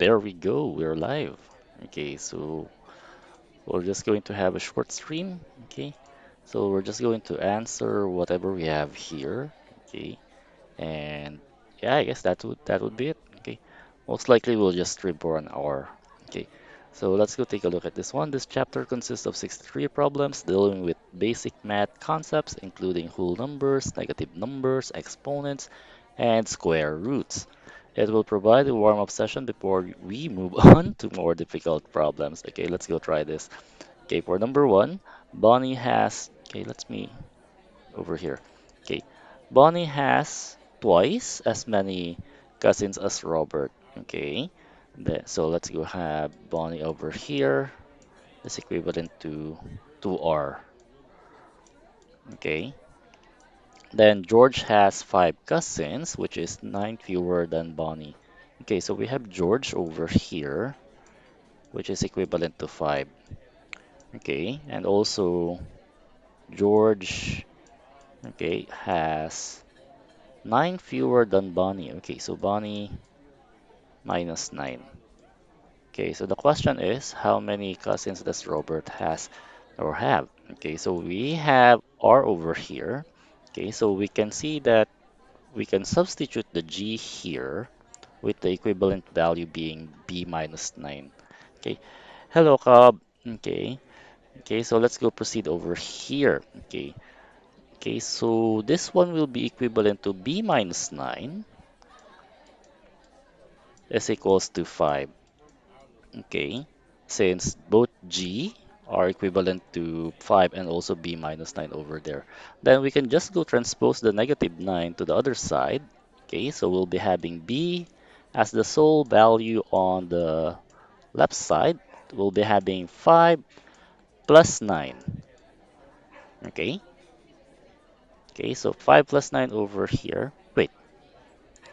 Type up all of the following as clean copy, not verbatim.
there we go, we're live. Okay, so we're just going to have a short stream. Okay, so we're just going to answer whatever we have here. Okay, and yeah, I guess that would be it. Okay, most likely we'll just stream for an hour. Okay, so let's go take a look at this one. This chapter consists of 63 problems dealing with basic math concepts, including whole numbers, negative numbers, exponents, and square roots. It will provide a warm-up session before we move on to more difficult problems. Okay, let's go try this. Okay, for number one, Bonnie has. Okay, let's me over here. Okay, Bonnie has twice as many cousins as Robert. Okay, so let's go have Bonnie over here. Is equivalent to 2R. Okay, then George has five cousins, which is nine fewer than Bonnie. Okay, so we have George over here, which is equivalent to 5. Okay, and also George, okay, has 9 fewer than Bonnie. Okay, so Bonnie minus 9. Okay, so the question is, how many cousins does Robert has or have? Okay, so we have R over here. Okay, so we can see that we can substitute the G here with the equivalent value being B minus 9. Okay, hello, Cobb. Okay, okay, so let's go proceed over here. Okay, okay, so this one will be equivalent to B minus 9 is equals to 5. Okay, since both G are equivalent to 5 and also B minus 9 over there, then we can just go transpose the negative 9 to the other side. Okay, so we'll be having B as the sole value on the left side. We'll be having 5 plus 9. Okay, okay, so 5 plus 9 over here. Wait,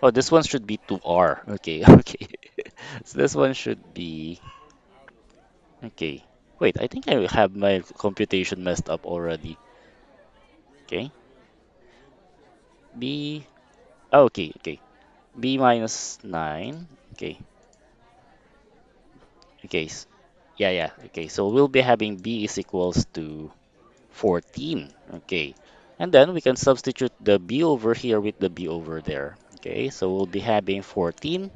oh, this one should be 2R. Okay, okay. So this one should be, okay. Wait, I think I have my computation messed up already. Okay, B, oh, okay, okay. B minus 9. Okay, okay. Yeah, yeah. Okay, so we'll be having B is equals to 14. Okay, and then we can substitute the B over here with the B over there. Okay, so we'll be having 14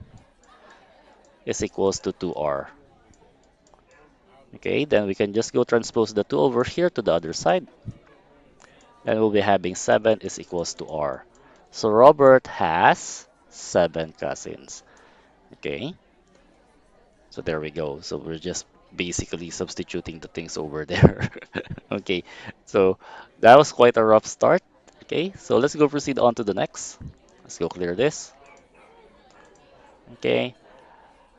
is equals to 2R. Okay, then we can just go transpose the 2 over here to the other side. And we'll be having 7 is equals to R. So Robert has 7 cousins. Okay, so there we go. So we're just basically substituting the things over there. Okay, so that was quite a rough start. Okay, so let's go proceed on to the next. Let's go clear this. Okay,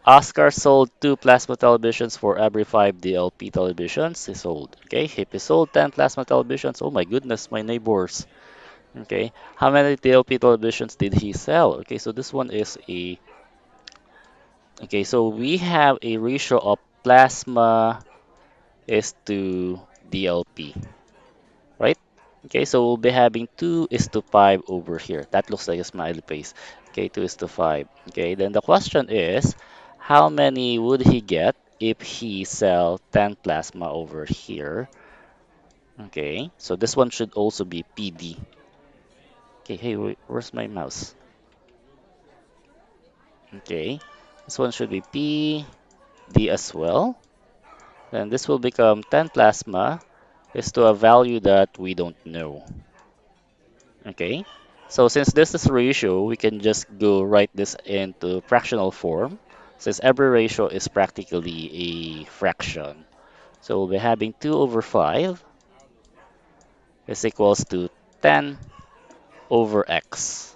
Oscar sold 2 plasma televisions for every 5 DLP televisions he sold. Okay, Hippie sold 10 plasma televisions. Oh my goodness, my neighbors. Okay, how many DLP televisions did he sell? Okay, so this one is a, okay, so we have a ratio of plasma is to DLP, right? Okay, so we'll be having 2 is to 5 over here. That looks like a smiley face. Okay, 2 is to 5. Okay, then the question is, how many would he get if he sell 10 plasma over here? Okay, so this one should also be PD. Okay, hey, where's my mouse? Okay, this one should be PD as well. Then this will become 10 plasma is to a value that we don't know. Okay, so since this is a ratio, we can just go write this into fractional form, since every ratio is practically a fraction. So we'll be having 2 over 5 is equals to 10 over x.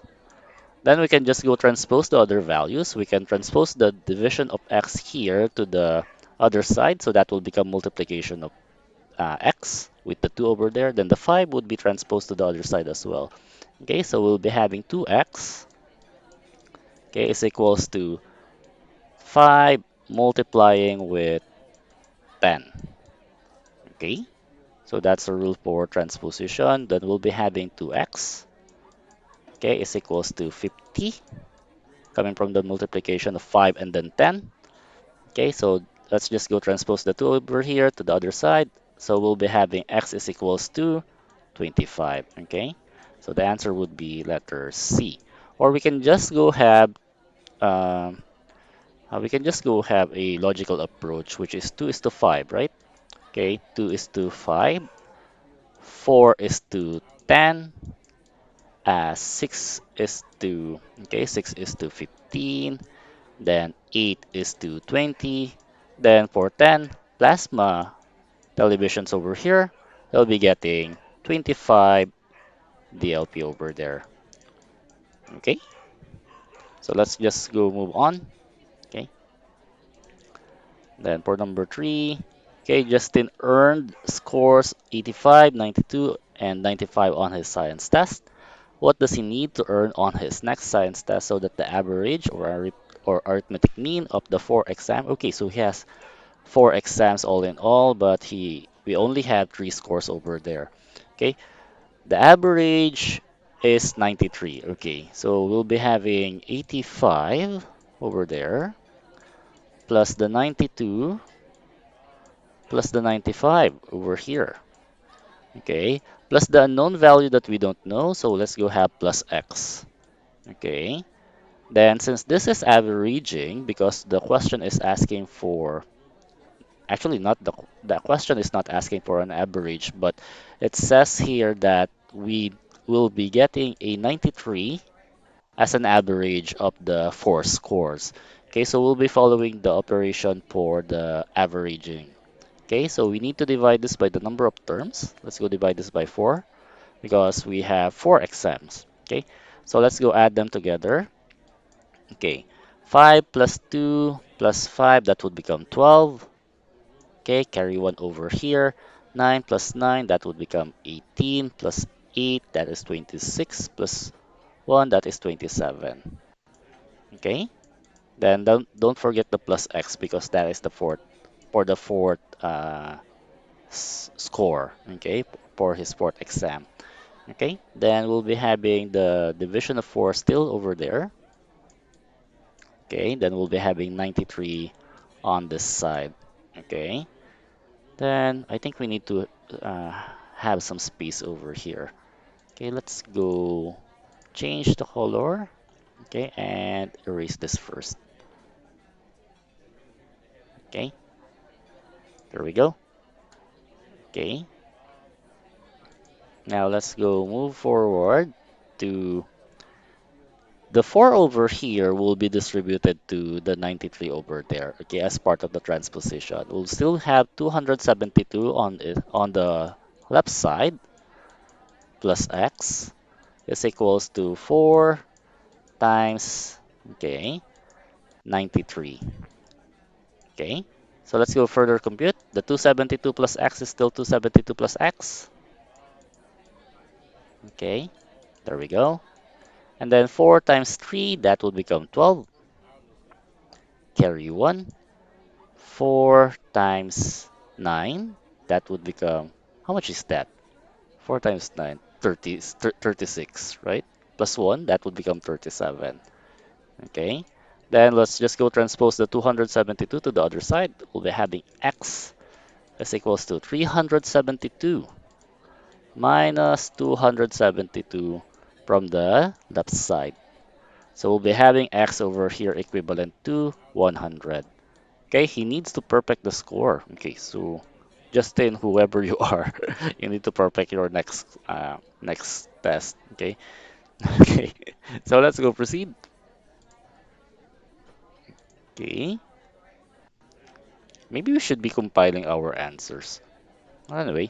Then we can just go transpose the other values. We can transpose the division of x here to the other side, so that will become multiplication of x with the 2 over there. Then the 5 would be transposed to the other side as well. Okay, so we'll be having 2x, okay, is equals to 5 multiplying with 10. Okay, so that's the rule for transposition. Then we'll be having 2x, okay, is equals to 50, coming from the multiplication of 5 and then 10. Okay, so let's just go transpose the 2 over here to the other side. So we'll be having x is equals to 25. Okay, so the answer would be letter C. Or um, we can just go have a logical approach, which is 2 is to 5, right? Okay, 2 is to 5, 4 is to 10, 6 is to, okay, 6 is to 15, then 8 is to 20, then for 10 plasma televisions over here, they'll be getting 25 DLP over there. Okay, so let's just go move on. Okay, then for number 3, okay, Justin earned scores 85, 92, and 95 on his science test. What does he need to earn on his next science test so that the average or arithmetic mean of the 4 exam? Okay, so he has 4 exams all in all, but he we only have 3 scores over there. Okay, the average is 93. Okay, so we'll be having 85 over there plus the 92 plus the 95 over here. Okay, plus the unknown value that we don't know, so let's go have plus x. Okay, then since this is averaging, because the question is asking for, actually not the question is not asking for an average, but it says here that we will be getting a 93 as an average of the 4 scores. Okay, so we'll be following the operation for the averaging. Okay, so we need to divide this by the number of terms. Let's go divide this by 4 because we have 4 exams. Okay, so let's go add them together. Okay, 5 plus 2 plus 5, that would become 12. Okay, carry 1 over here. 9 plus 9, that would become 18, plus 8, that is 26, plus 1, that is 27. Okay, then don't forget the plus x because that is the fourth for the fourth score. Okay, for his fourth exam. Okay, then we'll be having the division of 4 still over there. Okay, then we'll be having 93 on this side. Okay, then I think we need to uh, have some space over here. Okay, let's go change the color. Okay, and erase this first. Okay, there we go. Okay, now let's go move forward to the 4 over here will be distributed to the 93 over there, okay, as part of the transposition. We'll still have 272 on the left side plus x is equals to 4 times, okay, 93. Okay, so let's go further compute. The 272 plus x is still 272 plus x. Okay, there we go. And then 4 times 3, that will become 12. Carry 1. 4 times 9, that would become, how much is that? 4 times 9, 36, right? Plus 1, that would become 37. Okay, then let's just go transpose the 272 to the other side. We'll be having x is equals to 372 minus 272 from the left side. So we'll be having x over here equivalent to 100. Okay, he needs to perfect the score. Okay, so Justin, whoever you are, you need to perfect your next test. Okay, okay. So let's go proceed. Okay, maybe we should be compiling our answers. Anyway,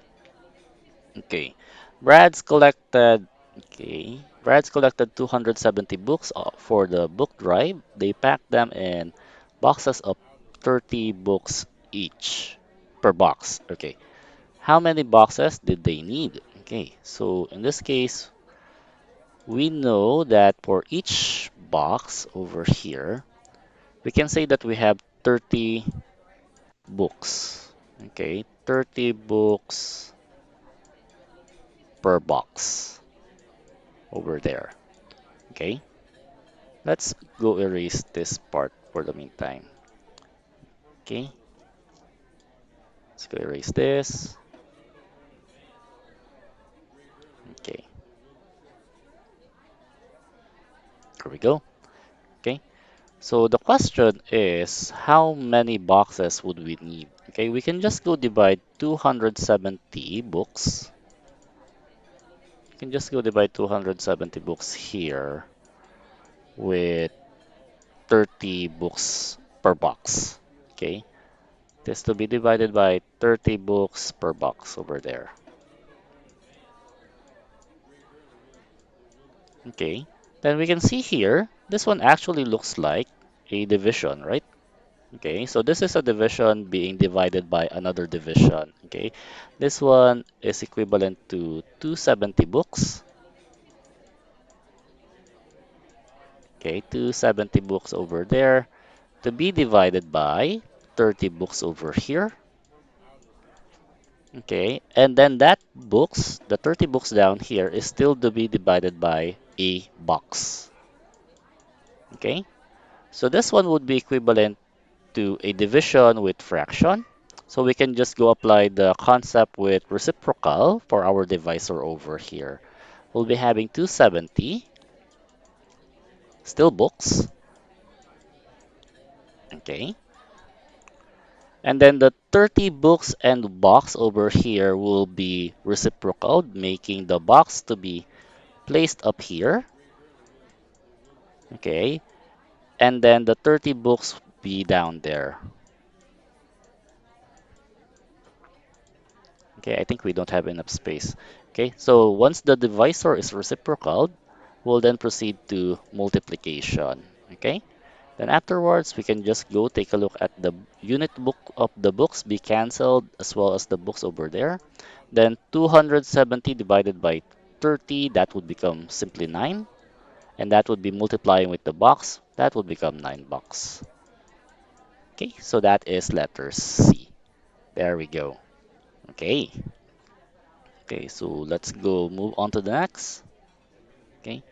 okay. Brad's collected. Okay, Brad's collected 270 books for the book drive. They packed them in boxes of 30 books each per box. Okay. How many boxes did they need? Okay, so in this case, we know that for each box over here, we can say that we have 30 books. Okay, 30 books per box over there. Okay, let's go erase this part for the meantime. Okay, let's go erase this. Okay, here we go. Okay, so the question is how many boxes would we need? Okay, we can just go divide 270 books. You can just go divide 270 books here with 30 books per box. Okay, this to be divided by 30 books per box over there. Okay, then we can see here, this one actually looks like a division, right? Okay, so this is a division being divided by another division. Okay, this one is equivalent to 270 books. Okay, 270 books over there to be divided by 30 books over here. Okay, and then that books, the 30 books down here is still to be divided by a box. Okay, so this one would be equivalent to a division with fraction. So we can just go apply the concept with reciprocal for our divisor over here. We'll be having 270, still books, okay. And then the 30 books and box over here will be reciprocal, making the box to be placed up here, okay. And then the 30 books be down there. Okay, I think we don't have enough space. Okay, so once the divisor is reciprocal, we'll then proceed to multiplication. Okay, then afterwards, we can just go take a look at the unit book of the books be canceled as well as the books over there. Then 270 divided by 30, that would become simply 9. And that would be multiplying with the box, that would become 9 bucks. Okay, so that is letter C. There we go. Okay. Okay, so let's go move on to the next. Okay.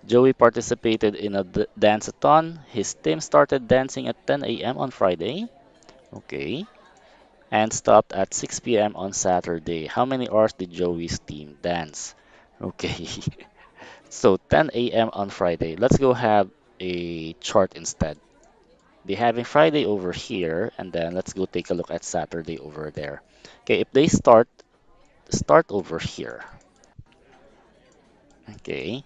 Joey participated in a dance-a-thon. His team started dancing at 10 a.m. on Friday. Okay. And stopped at 6 p.m. on Saturday. How many hours did Joey's team dance? Okay. So 10 a.m. on Friday. Let's go have a chart instead. Be having Friday over here, and then let's go take a look at Saturday over there. Okay, if they start over here. Okay.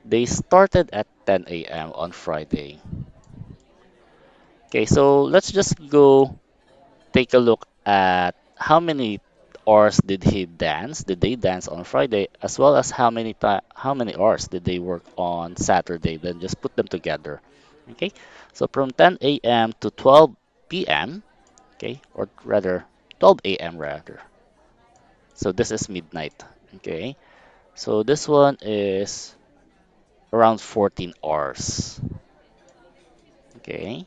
They started at 10 a.m. on Friday. Okay, so let's just go take a look at how many hours did he dance? Did they dance on Friday, as well as how many hours did they work on Saturday? Then just put them together. Okay, so from 10 a.m. to 12 p.m. Okay, or rather 12 a.m. rather. So this is midnight. Okay, so this one is around 14 hours. Okay.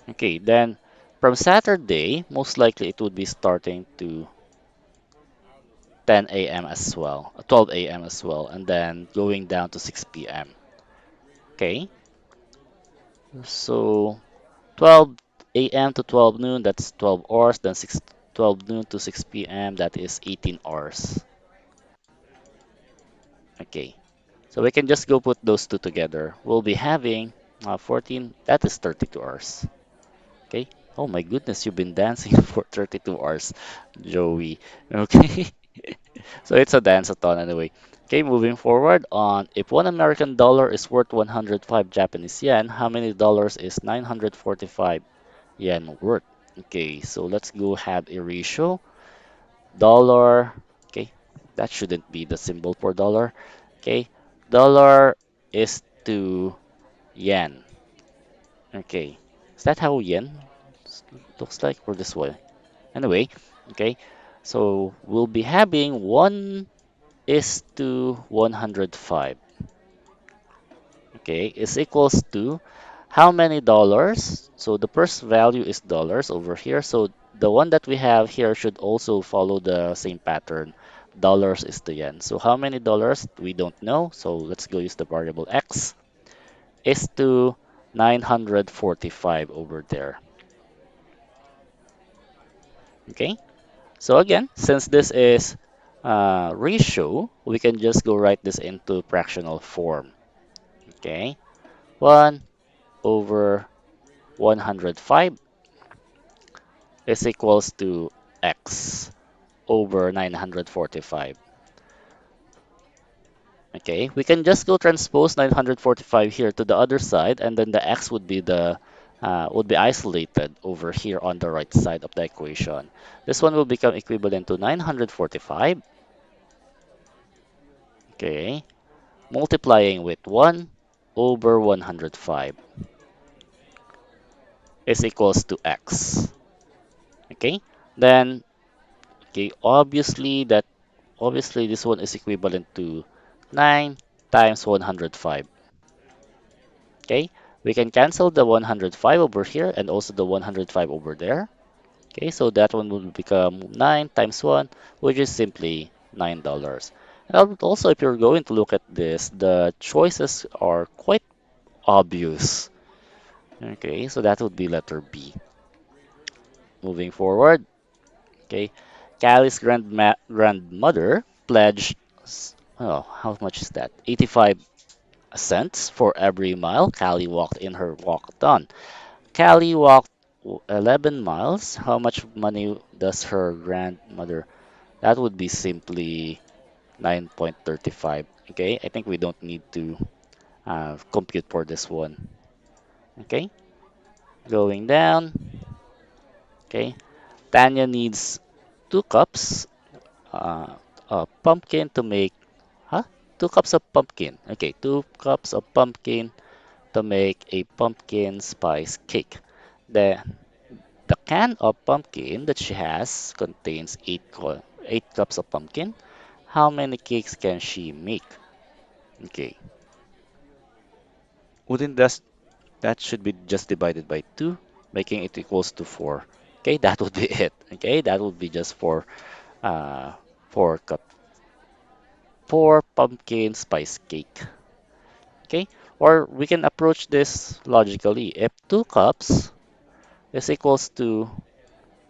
Okay, then from Saturday, most likely it would be starting to 10 a.m. as well, 12 a.m. as well, and then going down to 6 p.m. Okay, so 12 a.m. to 12 noon, that's 12 hours, then 12 noon to 6 p.m., that is 18 hours. Okay, so we can just go put those two together. We'll be having 14, that is 32 hours. Okay. Oh my goodness, you've been dancing for 32 hours, Joey. Okay. So it's a dance-a-thon anyway. Okay, moving forward on if one American dollar is worth 105 Japanese yen, how many dollars is 945 yen worth? Okay, so let's go have a ratio. Dollar. Okay, that shouldn't be the symbol for dollar. Okay, dollar is to yen. Okay, is that how yen looks like or this way? Anyway, okay, so we'll be having 1 is to 105. Okay, is equals to how many dollars? So the first value is dollars over here. So the one that we have here should also follow the same pattern. Dollars is to yen. So how many dollars? We don't know. So let's go use the variable x is to 945 over there. Okay, so again, since this is ratio, we can just go write this into fractional form. Okay, 1 over 105 is equals to x over 945. Okay, we can just go transpose 945 here to the other side, and then the x would be isolated over here on the right side of the equation. This one will become equivalent to 945, okay, multiplying with 1 over 105 is equals to x. Okay, then okay, obviously this one is equivalent to 9 times 105. Okay, we can cancel the 105 over here and also the 105 over there. Okay, so that one will become 9 times 1, which is simply $9. And also, if you're going to look at this, the choices are quite obvious. Okay, so that would be letter B. Moving forward, okay, Callie's grandmother pledged, oh, how much is that? 85 cents for every mile Callie walked in her walkathon. Callie walked 11 miles. How much money does her grandmother? That would be simply 9.35. Okay, I think we don't need to compute for this one. Okay, going down. Okay, Tanya needs 2 cups pumpkin to make, huh? 2 cups of pumpkin. Okay, 2 cups of pumpkin to make a pumpkin spice cake. The the can of pumpkin that she has contains 8 cups of pumpkin. How many cakes can she make? Okay, wouldn't that should be just divided by 2, making it equals to 4. Okay, that would be it. Okay, that would be just for 4 cup 4 pumpkin spice cake. Okay, or we can approach this logically. If 2 cups is equals to,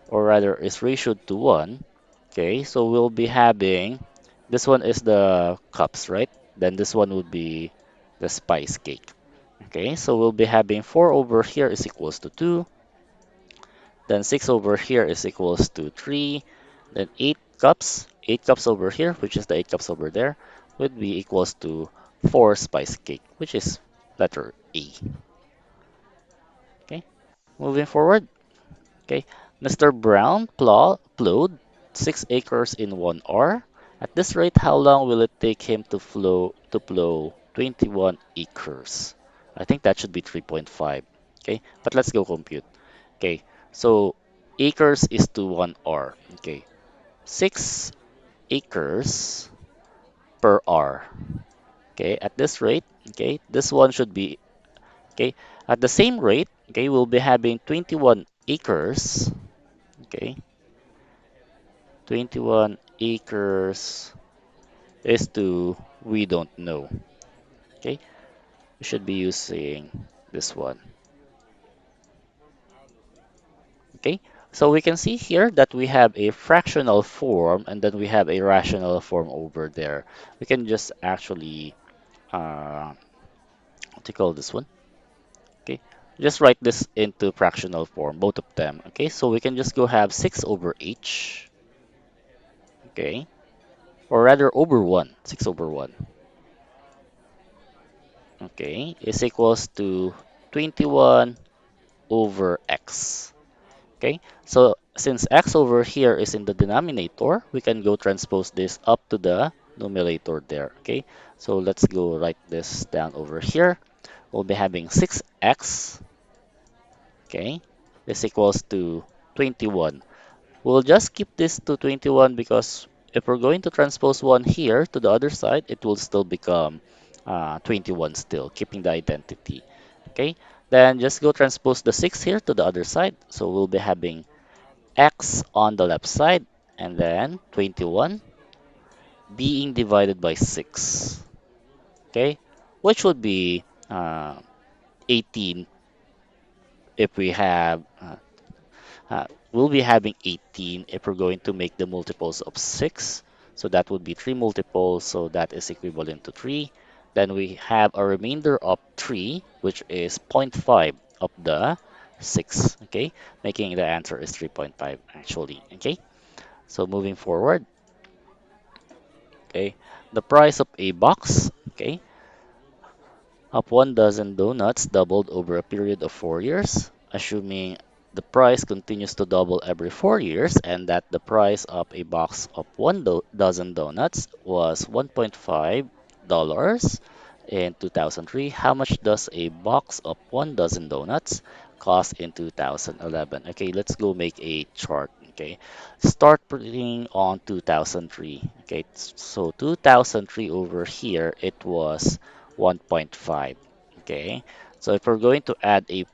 or rather is ratioed to 1, okay, so we'll be having, this one is the cups, right? Then this one would be the spice cake. Okay, so we'll be having 4 over here is equals to 2, then 6 over here is equals to 3, then 8 cups over here, which is the 8 cups over there, would be equals to 4 spice cake, which is letter A. Okay, moving forward. Okay, Mr. Brown plowed 6 acres in 1 hour. At this rate, how long will it take him to plow 21 acres? I think that should be 3.5. Okay, but let's go compute. Okay, so acres is to 1 hour. Okay, 6 acres per hour. Okay, at this rate, okay, this one should be, okay, at the same rate, okay, we'll be having 21 acres. Okay, 21 acres is to we don't know. Okay, we should be using this one. Okay, so we can see here that we have a fractional form and then we have a rational form over there. We can just actually, what do you call this one? Okay, just write this into fractional form, both of them. Okay, so we can just go have 6 over h, okay, or rather over 1, 6 over 1, okay, is equals to 21 over x. Okay, so since x over here is in the denominator, we can go transpose this up to the numerator there. Okay, so let's go write this down over here. We'll be having 6x, okay, is equals to 21. We'll just keep this to 21 because if we're going to transpose 1 here to the other side, it will still become 21 still, keeping the identity. Okay, then just go transpose the 6 here to the other side. So we'll be having x on the left side and then 21 being divided by 6. Okay, which would be 18 if we have we'll be having 18 if we're going to make the multiples of 6. So that would be 3 multiples, so that is equivalent to 3. Then we have a remainder of 3, which is zero point 0.5 of the 6, okay? Making the answer is 3.5 actually, okay? So moving forward, okay? The price of a box, okay, of 1 dozen donuts doubled over a period of 4 years, assuming the price continues to double every 4 years and that the price of a box of 1 dozen donuts was $1.5 in 2003. How much does a box of 1 dozen donuts cost in 2011? Okay, let's go make a chart. Okay, start putting on 2003. Okay, so 2003 over here, it was 1.5. Okay, so if we're going to add a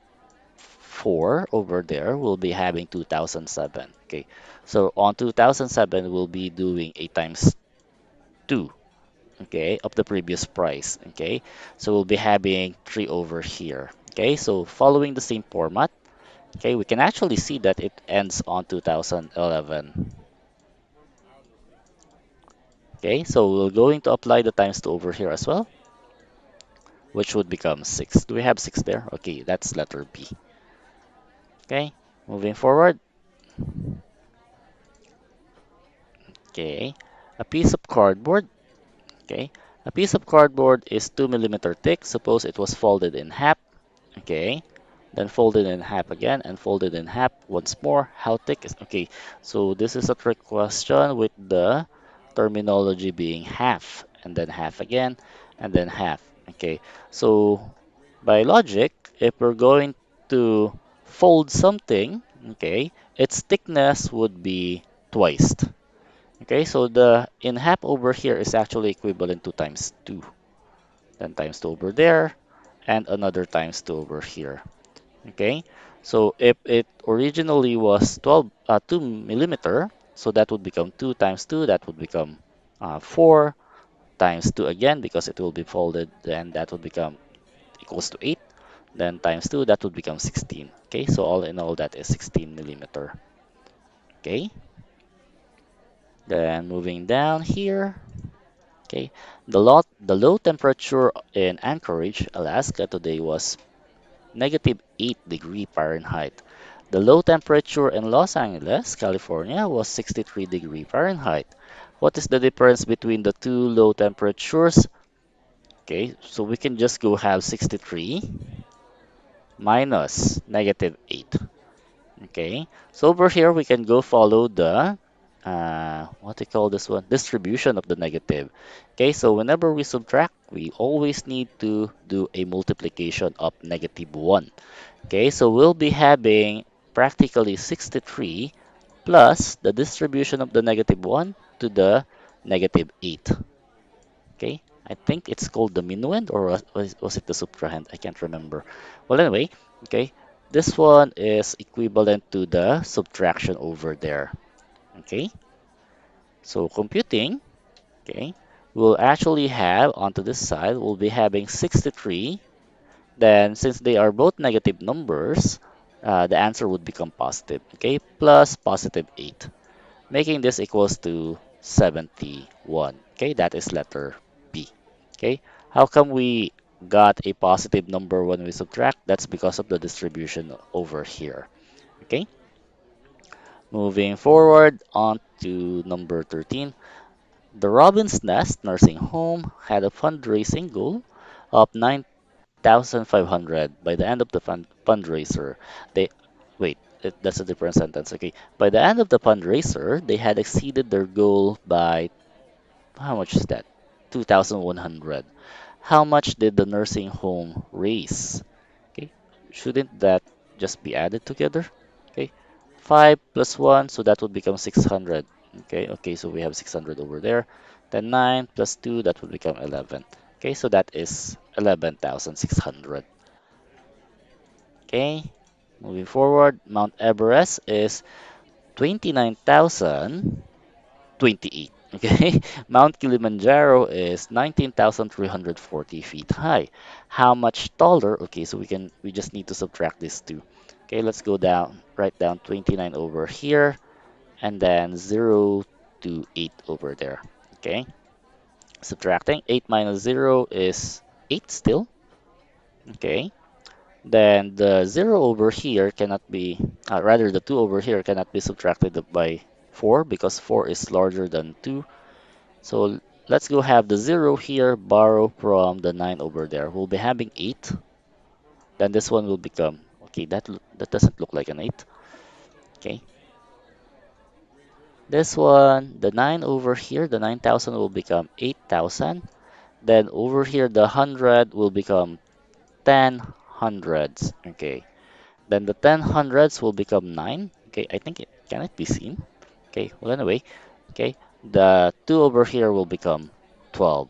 4 over there, we'll be having 2007. Okay, so on 2007, we'll be doing a times 2, okay, of the previous price. Okay, so we'll be having 3 over here. Okay, so following the same format, okay, we can actually see that it ends on 2011. Okay, so we're going to apply the times 2 over here as well, which would become 6. Do we have 6 there? Okay, that's letter B. Okay, moving forward. Okay, a piece of cardboard. Okay, a piece of cardboard is 2 millimeter thick. Suppose it was folded in half. Okay, then folded in half again and folded in half once more. How thick is okay? So this is a trick question with the terminology being half and then half again and then half. Okay, so by logic, if we're going to fold something, okay, its thickness would be twice. Okay, so the in half over here is actually equivalent to times 2. Then times 2 over there, and another times 2 over here. Okay, so if it originally was 2 millimeter, so that would become 2 times 2, that would become 4 times 2 again because it will be folded, then that would become equals to 8. Then times 2, that would become 16. Okay, so all in all, that is 16 millimeter. Okay, then moving down here. Okay, the low temperature in Anchorage, Alaska today was -8 degree Fahrenheit. The low temperature in Los Angeles, California was 63 degree Fahrenheit. What is the difference between the two low temperatures? Okay, so we can just go have 63 minus -8. Okay, so over here we can go follow the what do you call this one? Distribution of the negative. Okay, so whenever we subtract, we always need to do a multiplication of -1. Okay, so we'll be having practically 63 plus the distribution of the -1 to the -8. Okay, I think it's called the minuend or was it the subtrahend? I can't remember. Well, anyway, okay, this one is equivalent to the subtraction over there. Okay, so computing, okay, we'll actually have onto this side, we'll be having 63. Then, since they are both negative numbers, the answer would become positive, okay, plus positive 8, making this equals to 71. Okay, that is letter B. Okay, how come we got a positive number when we subtract? That's because of the distribution over here. Okay, moving forward on to number 13. The Robin's Nest Nursing Home had a fundraising goal of 9,500 by the end of the fundraiser. They wait, that's a different sentence. Okay, by the end of the fundraiser, they had exceeded their goal by how much is that? 2,100. How much did the nursing home raise? Okay, shouldn't that just be added together? Okay, 5 plus 1, so that would become 600. Okay, so we have 600 over there. Then 9 plus 2, that would become 11. Okay, so that is 11,600. Okay, moving forward, Mount Everest is 29,028. Okay, Mount Kilimanjaro is 19,340 feet high. How much taller? Okay, so we just need to subtract these two. Okay, let's go down, write down 29 over here, and then 0 to 8 over there. Okay, subtracting 8 minus 0 is 8 still. Okay, then the 0 over here cannot be, rather the 2 over here cannot be subtracted by 4 because 4 is larger than 2. So let's go have the 0 here, borrow from the 9 over there. We'll be having 8. Then this one will become, okay, that doesn't look like an 8. Okay, this one, the 9 over here, the 9,000 will become 8,000. Then over here, the 100 will become 10 hundreds. Okay, then the 10 hundreds will become 9. Okay, I think it can it be seen? Okay, well, anyway, okay, the 2 over here will become 12.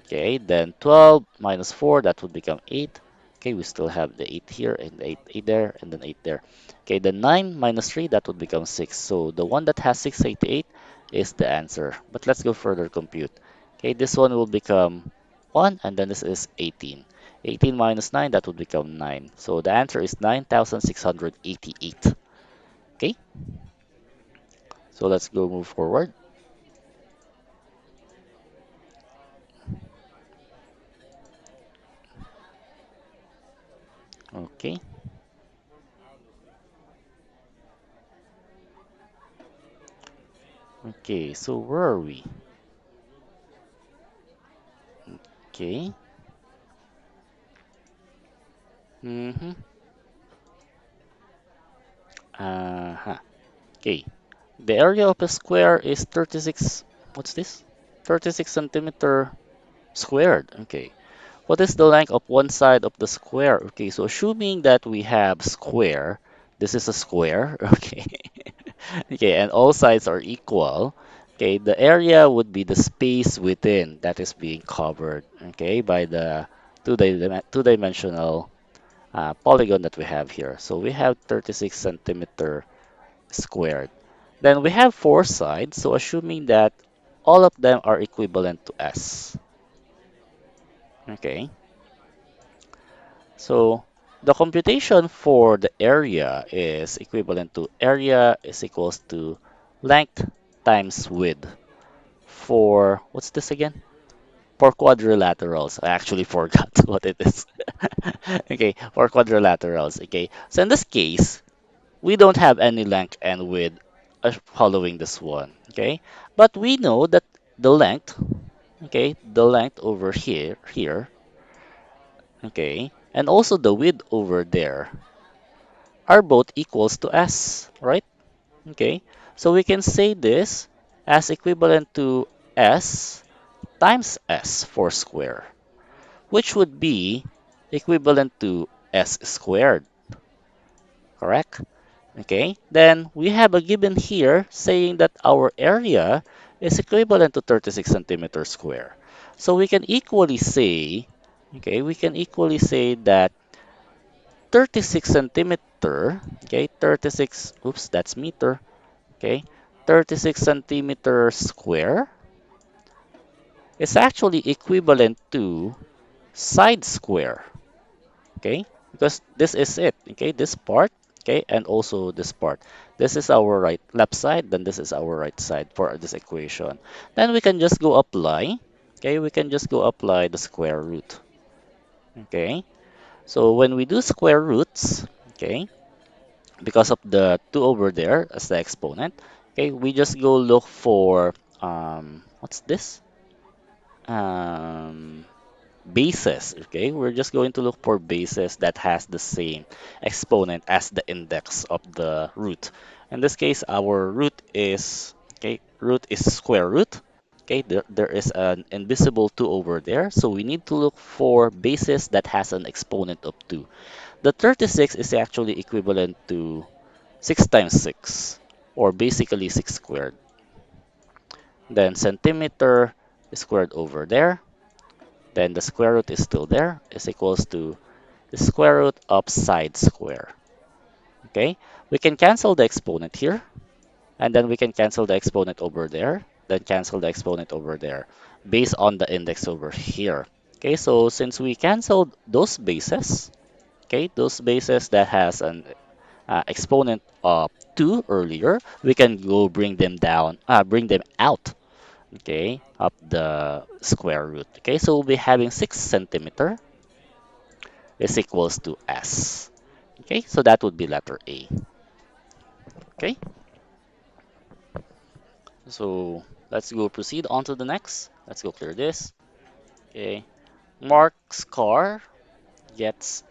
Okay, then 12 minus 4, that would become 8. Okay, we still have the 8 here and the 8 there and then 8 there. Okay, then 9 minus 3, that would become 6. So the one that has 688 is the answer. But let's go further compute. Okay, this one will become 1 and then this is 18. 18 minus 9, that would become 9. So the answer is 9,688. Okay, so let's go move forward. Okay, okay, so where are we? Okay. Mm-hmm. Uh-huh. Okay. The area of a square is 36. What's this? 36 centimeter squared. Okay. What is the length of one side of the square? Okay, so assuming that we have square, this is a square. Okay. Okay, and all sides are equal. Okay, the area would be the space within that is being covered. Okay, by the two-dimensional polygon that we have here. So we have 36 centimeter squared. Then we have four sides, so assuming that all of them are equivalent to S. Okay, so the computation for the area is equivalent to area is equals to length times width for, what's this again? For quadrilaterals. I actually forgot what it is. Okay, for quadrilaterals. Okay, so in this case, we don't have any length and width following this one, okay? But we know that the length, okay, the length over here, okay, and also the width over there are both equals to s, right? Okay, so we can say this as equivalent to s times s for square, which would be equivalent to s squared, correct? Okay, then we have a given here saying that our area is equivalent to 36 centimeters square. So we can equally say, okay, we can equally say that 36 centimeter, okay, 36, oops, that's meter, okay, 36 centimeter square is actually equivalent to side square. Okay, because this is it. Okay, this part, okay, and also this part. This is our right left side, then this is our right side for this equation. Then we can just go apply. Okay, we can just go apply the square root. Okay, so when we do square roots, okay, because of the 2 over there as the exponent, okay, we just go look for what's this? Um, bases. Okay, we're just going to look for bases that has the same exponent as the index of the root. In this case, our root is, okay, root is square root. Okay, there is an invisible 2 over there, so we need to look for bases that has an exponent of 2. The 36 is actually equivalent to 6 times 6, or basically 6 squared. Then centimeter squared over there, then the square root is still there, is equals to the square root of side square. Okay, we can cancel the exponent here, and then we can cancel the exponent over there. then cancel the exponent over there based on the index over here. Okay, so since we canceled those bases, okay, those bases that has an exponent of 2 earlier, we can go bring them down, bring them out, okay, of the square root. Okay, so we'll be having 6 centimeter is equals to S. Okay, so that would be letter A. Okay, so let's go proceed on to the next. Let's go clear this. Okay, Mark's car gets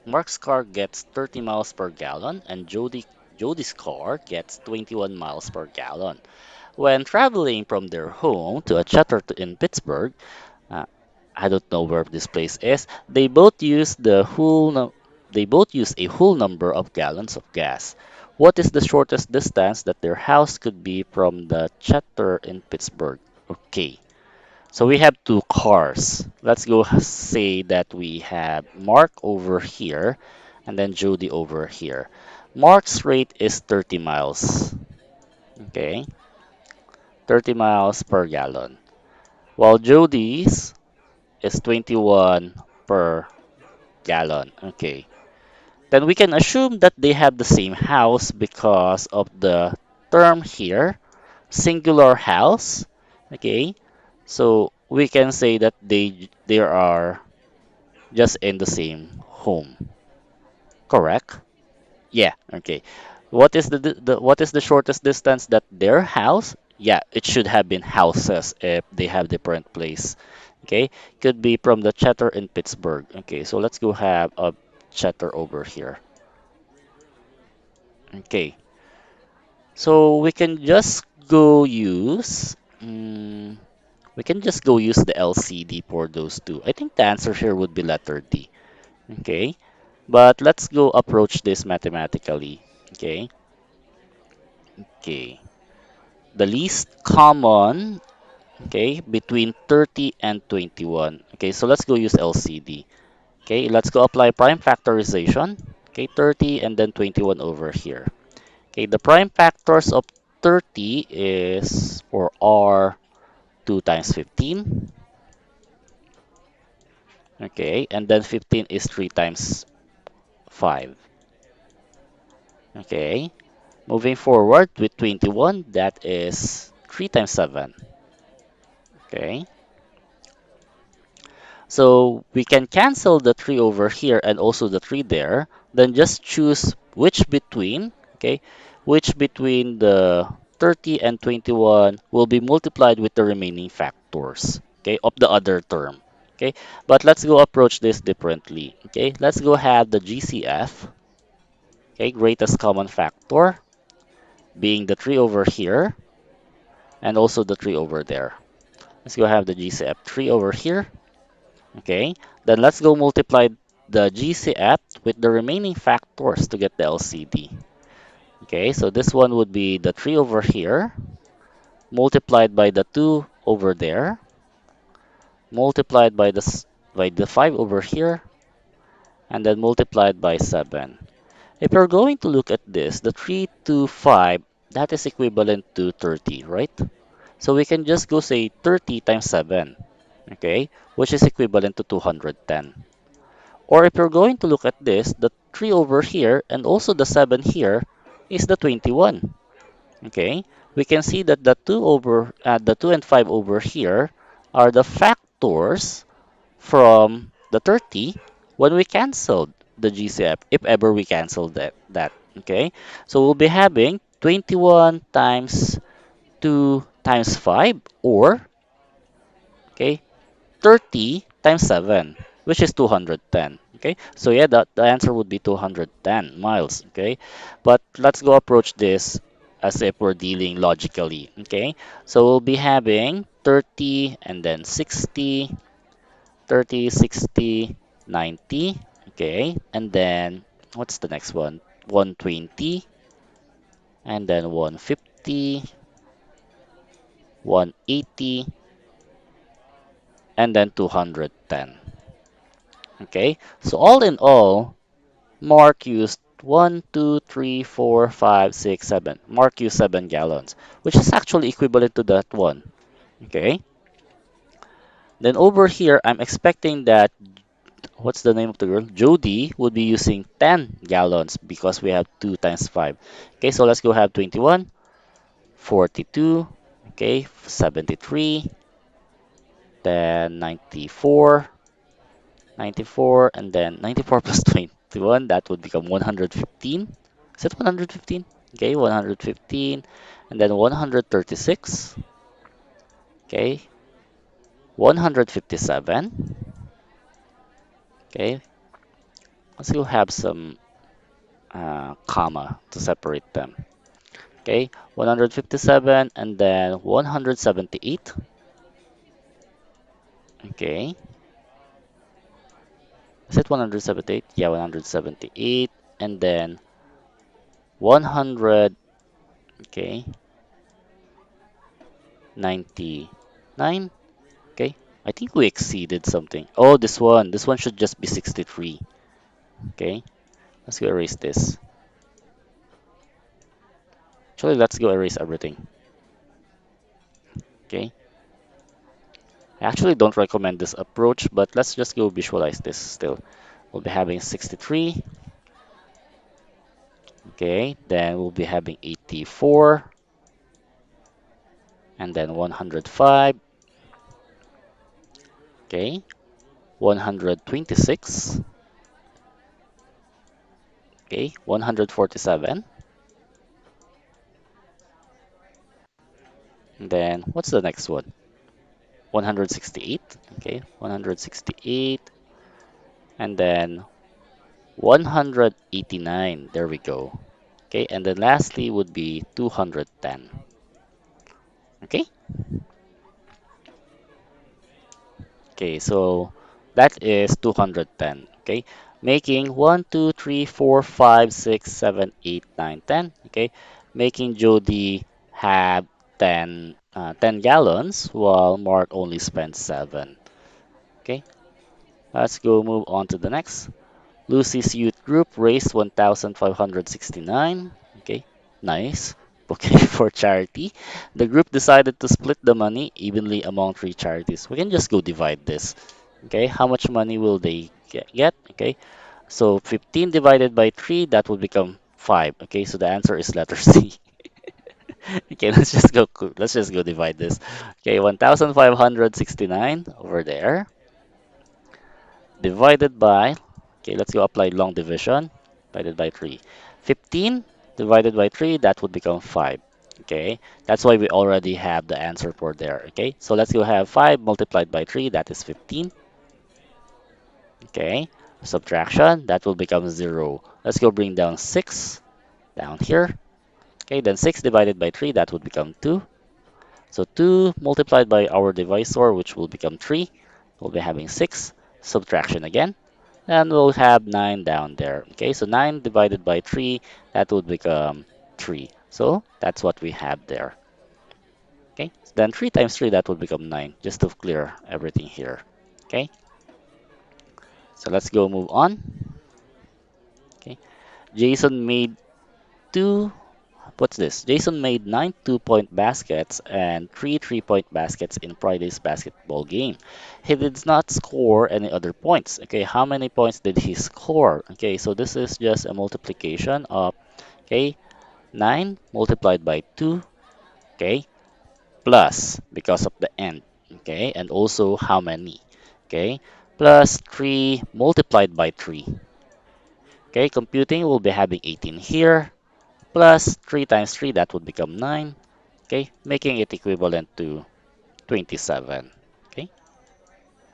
Mark's car gets 30 miles per gallon, and Jody's car gets 21 miles per gallon. When traveling from their home to a chatter in Pittsburgh, uh, I don't know where this place is. They both use a whole number of gallons of gas. What is the shortest distance that their house could be from the chatter in Pittsburgh? Okay. So we have two cars. Let's go say that we have Mark over here and then Jody over here. Mark's rate is 30 miles. Okay, 30 miles per gallon. While Jody's is 21 per gallon. Okay. Then we can assume that they have the same house because of the term here, singular house. Okay. So we can say that they are just in the same home. Correct? Yeah, okay. What is the shortest distance that their house? Yeah, it should have been houses if they have different place. Okay, could be from the chatter in Pittsburgh. Okay, so let's go have a chatter over here. Okay, so we can just go use the LCD for those two. I think the answer here would be letter D. Okay, but let's go approach this mathematically. Okay, okay. The least common, okay, between 30 and 21. Okay, so let's go use LCD. Okay, let's go apply prime factorization. Okay, 30 and then 21 over here. Okay, the prime factors of 30 is for R 2 times 15. Okay, and then 15 is 3 times 5. Okay, moving forward with 21, that is 3 times 7. Okay, so we can cancel the 3 over here and also the 3 there. Then just choose which between the 30 and 21 will be multiplied with the remaining factors, okay, of the other term. Okay, but let's go approach this differently. Okay, let's go have the GCF, okay, greatest common factor, being the 3 over here and also the 3 over there. Let's go have the GCF 3 over here. Okay, then let's go multiply the GCF with the remaining factors to get the LCD. Okay, so this one would be the 3 over here, multiplied by the 2 over there, multiplied by by the 5 over here, and then multiplied by 7. If you're going to look at this, the 3 to 5, that is equivalent to 30, right? So we can just go say 30 times 7, okay, which is equivalent to 210. Or if you're going to look at this, the 3 over here and also the 7 here is the 21. Okay, we can see that the 2 and 5 over here are the factors from the 30 when we canceled the GCF, if ever we canceled that. Okay, so we'll be having 21 times 2 times 5, or okay, 30 times 7, which is 210. Okay, so yeah, the answer would be 210 miles. Okay, but let's go approach this as if we're dealing logically. Okay, so we'll be having 30 and then 60, 30, 60, 90. Okay, and then what's the next one? 120, and then 150, 180, and then 210. Okay, so all in all, Mark used one, 2, 3, 4, 5, 6, 7. Mark you 7 gallons, which is actually equivalent to that one. Okay. Then over here, I'm expecting that, what's the name of the girl? Jody would be using 10 gallons because we have 2 times 5. Okay, so let's go have 21, 42, okay, 73, then 94, 94, and then 94 plus 21, that would become 115. Is it 115? Okay, 115, and then 136, okay, 157, okay, let's go have some comma to separate them. Okay, 157 and then 178. Okay, is it 178? Yeah, 178 and then 100. Okay, 99. Okay, I think we exceeded something. Oh, this one. This one should just be 63. Okay, let's go erase this. Actually, let's go erase everything. Okay, I actually don't recommend this approach, but let's just go visualize this still. We'll be having 63. Okay, then we'll be having 84 and then 105. Okay, 126. Okay, 147. And then what's the next one? 168. Okay, 168. And then 189. There we go. Okay, and then lastly would be 210. Okay, okay, so that is 210. Okay, making 1, 2, 3, 4, 5, 6, 7, 8, 9, 10. Okay, making Jody have 10 gallons while Mark only spent 7. Okay, let's go move on to the next. Lucy's youth group raised 1,569. Okay, nice. Okay, for charity. The group decided to split the money evenly among 3 charities. We can just go divide this. Okay, how much money will they get? Okay, so 15 divided by 3, that would become 5. Okay, so the answer is letter C. Okay, let's just go divide this. Okay, 1,569 over there divided by, okay, let's go apply long division, divided by 3. 15 divided by 3, that would become 5. Okay, that's why we already have the answer for there. Okay, so let's go have 5 multiplied by 3, that is 15. Okay, subtraction, that will become 0. Let's go bring down 6 down here. Okay, then 6 divided by 3, that would become 2. So 2 multiplied by our divisor, which will become 3. We'll be having 6. Subtraction again. And we'll have 9 down there. Okay, so 9 divided by 3, that would become 3. So that's what we have there. Okay, so then 3 times 3, that would become 9, just to clear everything here. Okay, so let's go move on. Okay, Jason made two. What's this? Jason made 9 2-point baskets and 3 3-point baskets in Friday's basketball game. He did not score any other points. Okay, how many points did he score? Okay, so this is just a multiplication of, okay, 9 multiplied by 2, okay, plus because of the end, okay, and also how many, okay, plus 3 multiplied by 3. Okay, computing will be having 18 here, plus 3 times 3, that would become 9. Okay, making it equivalent to 27. Okay,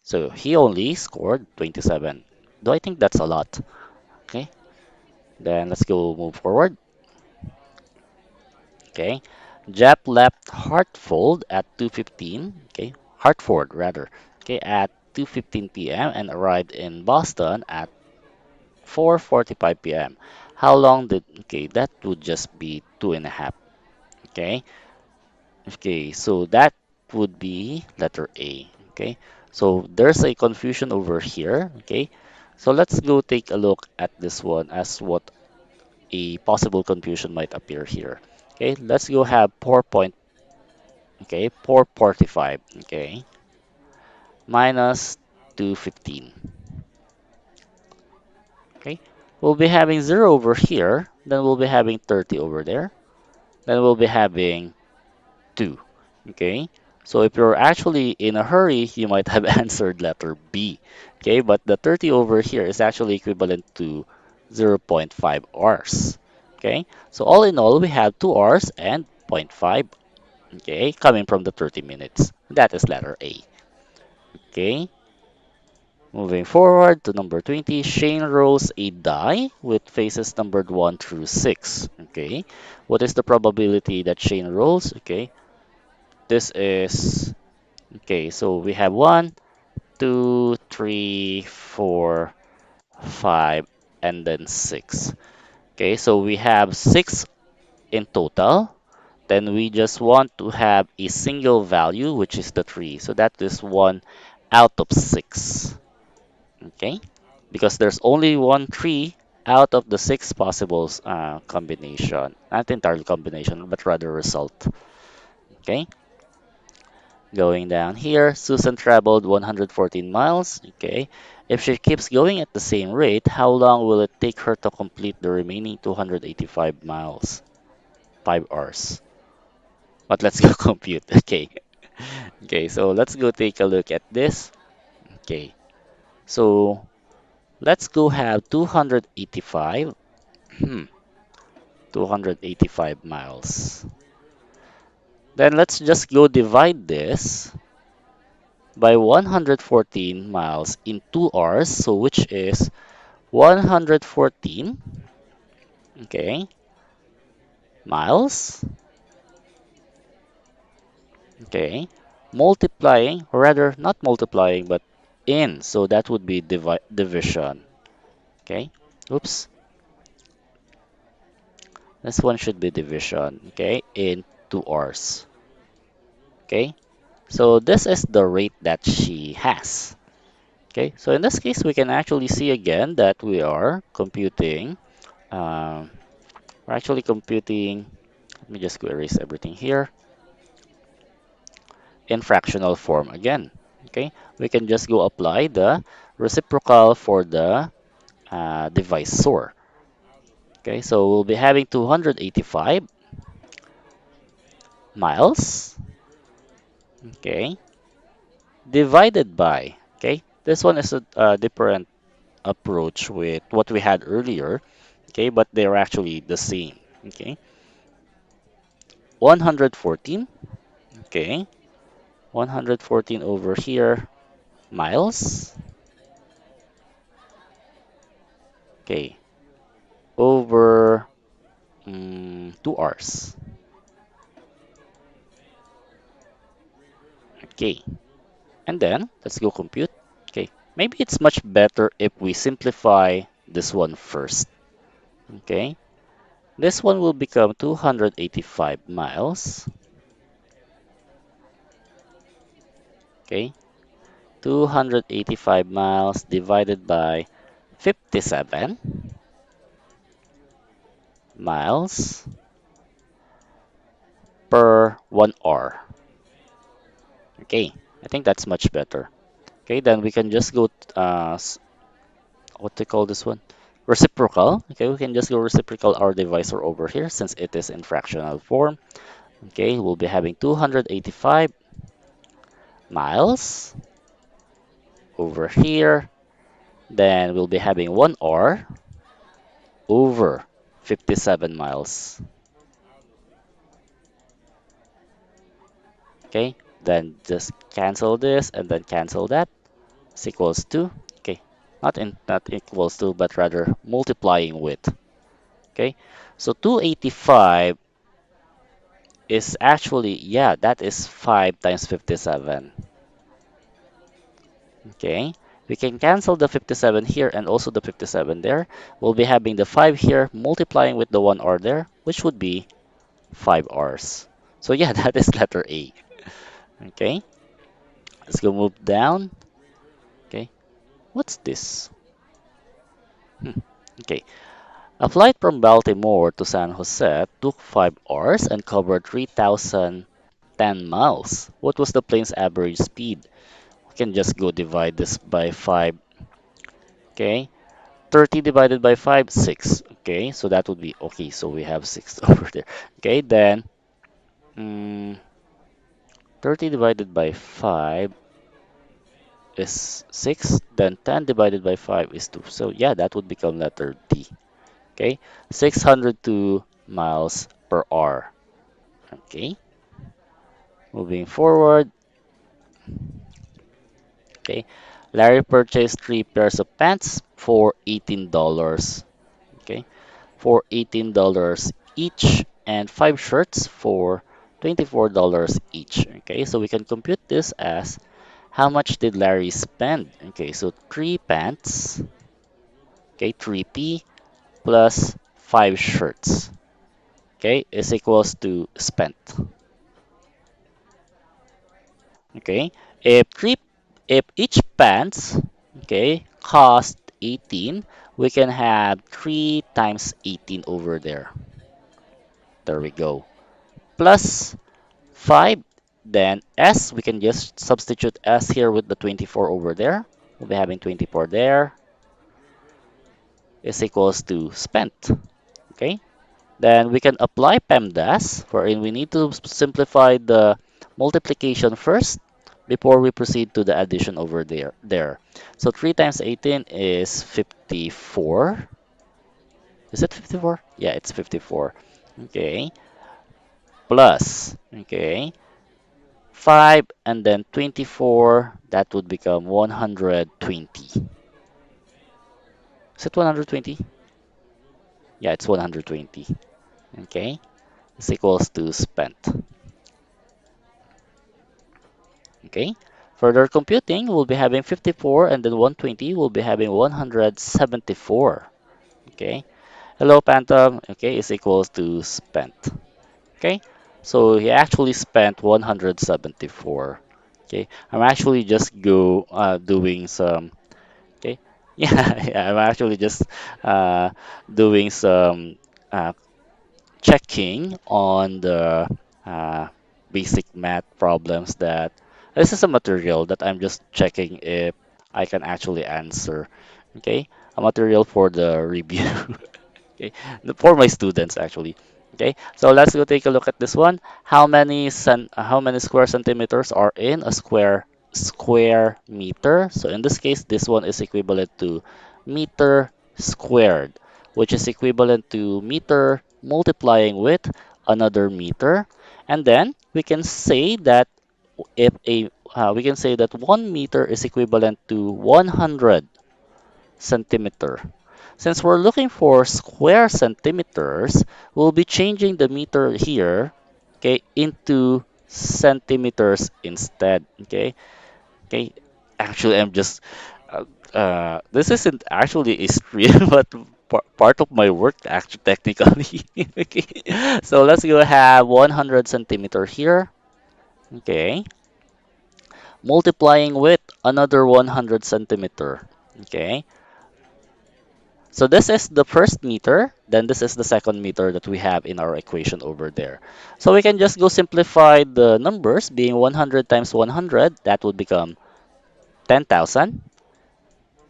so he only scored 27. Do I think that's a lot? Okay, then let's go move forward. Okay, Jap left Hartford at 2:15. Okay, Hartford rather. Okay, at 2:15 p.m. and arrived in Boston at 4:45 p.m. How long did? Okay, that would just be 2.5. Okay, okay, so that would be letter A. Okay, so there's a confusion over here. Okay, so let's go take a look at this one as what a possible confusion might appear here. Okay, let's go have 4 point, okay, 445, okay, minus 215. Okay, we'll be having 0 over here, then we'll be having 30 over there, then we'll be having 2. Okay, so if you're actually in a hurry, you might have answered letter B. Okay, but the 30 over here is actually equivalent to zero point 0.5 hours. Okay, so all in all, we have 2 hours and zero point 0.5. Okay, coming from the 30 minutes. That is letter A. Okay, moving forward to number 20, Shane rolls a die with faces numbered 1 through 6. Okay, what is the probability that Shane rolls? Okay, this is, okay, so we have 1, 2, 3, 4, 5, and then 6. Okay, so we have 6 in total. Then we just want to have a single value, which is the 3. So that is 1 out of 6. Okay, because there's only one 3 out of the 6 possible combination. Not entirely combination, but rather result. Okay, going down here, Susan traveled 114 miles. Okay, if she keeps going at the same rate, how long will it take her to complete the remaining 285 miles? 5 hours. But let's go compute. Okay. Okay, so let's go take a look at this. Okay, so let's go have 285. 285 miles. Then let's just go divide this by 114 miles in 2 hours, so which is 114, okay, miles, okay, multiplying, or rather not multiplying, but in, so that would be division, okay. Oops, this one should be division, okay, in 2 hours, okay. So this is the rate that she has. Okay, so in this case, we can actually see again that we are computing, um, we're actually computing, let me just go erase everything here, in fractional form again. Okay, we can just go apply the reciprocal for the divisor. Okay, so we'll be having 285 miles, okay, divided by, okay, this one is a different approach with what we had earlier, okay, but they're actually the same, okay. 114, okay, 114 over here, miles, okay, over 2 hours, okay, and then let's go compute, okay, maybe it's much better if we simplify this one first, okay, this one will become 285 miles, okay, 285 miles divided by 57 miles per 1 hour. Okay, I think that's much better. Okay, then we can just go, what to call this one? Reciprocal. Okay, we can just go reciprocal our divisor over here since it is in fractional form. Okay, we'll be having 285 miles over here. Then we'll be having 1 hour over 57 miles. Okay, then just cancel this and then cancel that. Is equals to, okay, not equals to, but rather multiplying with. Okay, so 285 is actually, yeah, that is 5 times 57. Okay, we can cancel the 57 here and also the 57 there. We'll be having the 5 here multiplying with the 1 hour there, which would be 5 hours. So yeah, that is letter A. Okay, let's go move down. Okay, what's this? Hmm. Okay, A flight from Baltimore to San Jose took 5 hours and covered 3,010 miles. What was the plane's average speed? We can just go divide this by 5. Okay. 30 divided by 5, 6. Okay, so that would be okay. So we have 6 over there. Okay, then mm, 30 divided by 5 is 6. Then 10 divided by 5 is 2. So yeah, that would become letter D. Okay, 602 miles per hour. Okay, moving forward. Okay, Larry purchased 3 pairs of pants for $18. Okay, for $18 each, and 5 shirts for $24 each. Okay, so we can compute this as how much did Larry spend? Okay, so 3 pants, okay, 3P plus 5 shirts, okay, is equals to spent. Okay, if three, if each pants, okay, cost 18, we can have 3 times 18 over there. There we go. Plus 5, then S, we can just substitute S here with the 24 over there. We'll be having 24 there is equals to spent. Okay, then we can apply PEMDAS, wherein we need to simplify the multiplication first before we proceed to the addition over there. So 3 times 18 is 54. Is it 54? Yeah, it's 54. Okay, plus, okay, 5 and then 24, that would become 120. Is it 120? Yeah, it's 120. Okay, is equals to spent. Okay, further computing, we'll be having 54 and then 120, we'll be having 174. Okay, hello Phantom, okay, is equals to spent. Okay, so he actually spent 174. Okay, I'm actually just doing some. Okay. Yeah, yeah, I'm actually just uh, doing some uh, checking on the uh, basic math problems that this is a material that I'm just checking if I can actually answer. Okay, a material for the review. Okay, for my students actually. Okay, so let's go take a look at this one. How many square centimeters are in a square meter? So in this case, this one is equivalent to meter squared, which is equivalent to meter multiplying with another meter. And then we can say that if a we can say that 1 meter is equivalent to 100 centimeter. Since we're looking for square centimeters, we'll be changing the meter here, okay, into centimeters instead. Okay, okay. Actually, I'm just this isn't actually history, but part of my work actually technically. Okay, so let's go have 100 centimeter here. Okay, multiplying with another 100 centimeter. Okay, so this is the first meter, then this is the second meter that we have in our equation over there. So we can just go simplify the numbers being 100 times 100, that would become 10,000.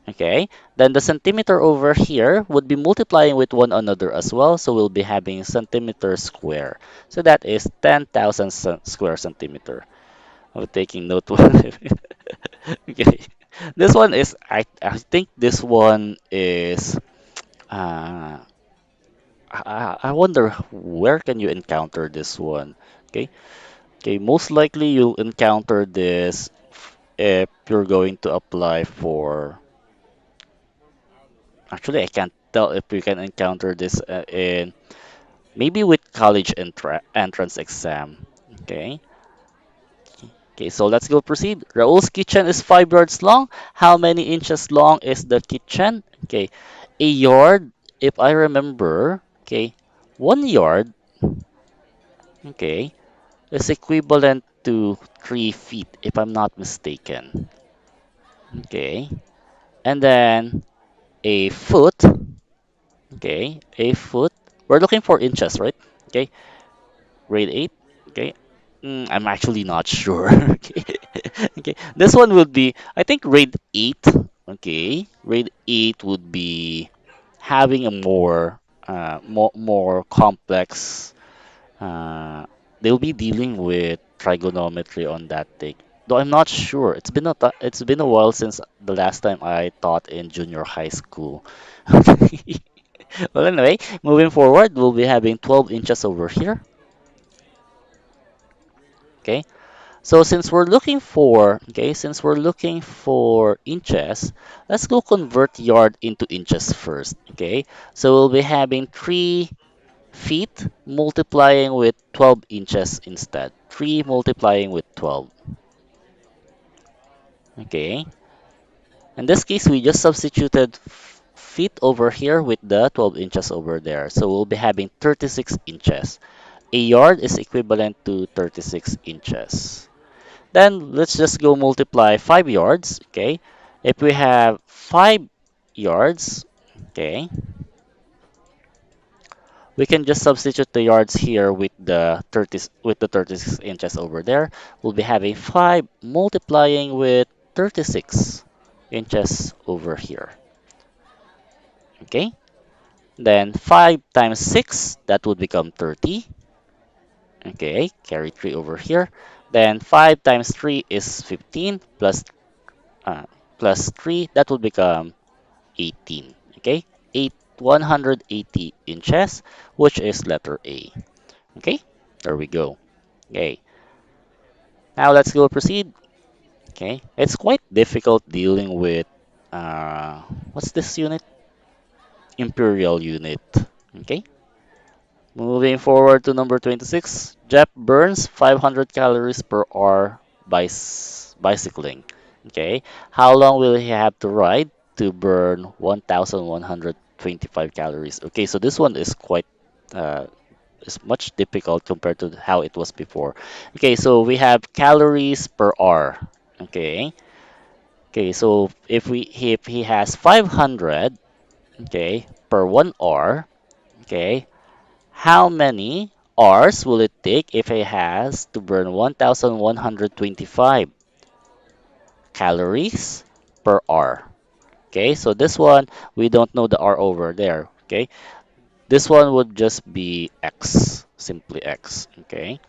Okay, then the centimeter over here would be multiplying with one another as well, so we'll be having centimeter square. So that is 10,000 square centimeter. I'm taking note one. Okay, this one is I think this one is uh, I wonder where can you encounter this one? Okay, okay, most likely you'll encounter this if you're going to apply for. Actually, I can't tell if you can encounter this in maybe with college entrance exam. Okay, okay, so let's go proceed. Raul's kitchen is 5 yards long. How many inches long is the kitchen? Okay, a yard, if I remember. Okay, 1 yard. Okay, is equivalent to 3 feet, if I'm not mistaken. Okay, and then a foot, Okay, a foot. We're looking for inches, right? Okay, grade 8. Okay, I'm actually not sure. Okay, okay. This one would be, I think, grade 8. Okay, grade 8 would be having a more complex. They'll be dealing with trigonometry on that thing. Though I'm not sure. It's been a while since the last time I taught in junior high school. Well, anyway, moving forward, we'll be having 12 inches over here. Okay. So since we're looking for inches, let's go convert yard into inches first. Okay. So we'll be having 3 feet multiplying with 12 inches instead. 3 multiplying with 12. Okay. In this case, we just substituted feet over here with the 12 inches over there. So we'll be having 36 inches. A yard is equivalent to 36 inches. Then let's just go multiply 5 yards. Okay. If we have 5 yards, okay, we can just substitute the yards here with the 36 inches over there. We'll be having 5 multiplying with 36 inches over here. Okay. Then 5 times 6, that would become 30. Okay, carry 3 over here. Then 5 times 3 is 15 uh, plus 3, that would become 18. Okay, 180 inches, which is letter A. Okay, there we go. Okay, now let's go proceed. Okay, it's quite difficult dealing with uh, what's this unit? Imperial unit. Okay, moving forward to number 26. Jeff burns 500 calories per hour by bicycling. Okay, how long will he have to ride to burn 1,125 calories? Okay, so this one uh, is much difficult compared to how it was before. Okay, so we have calories per hour. Okay, okay, so if he has 500, okay, per 1 hour, okay, how many hours will it take if he has to burn 1,125 calories per hour? Okay, so this one we don't know the R over there. Okay, this one would just be X, simply X. Okay.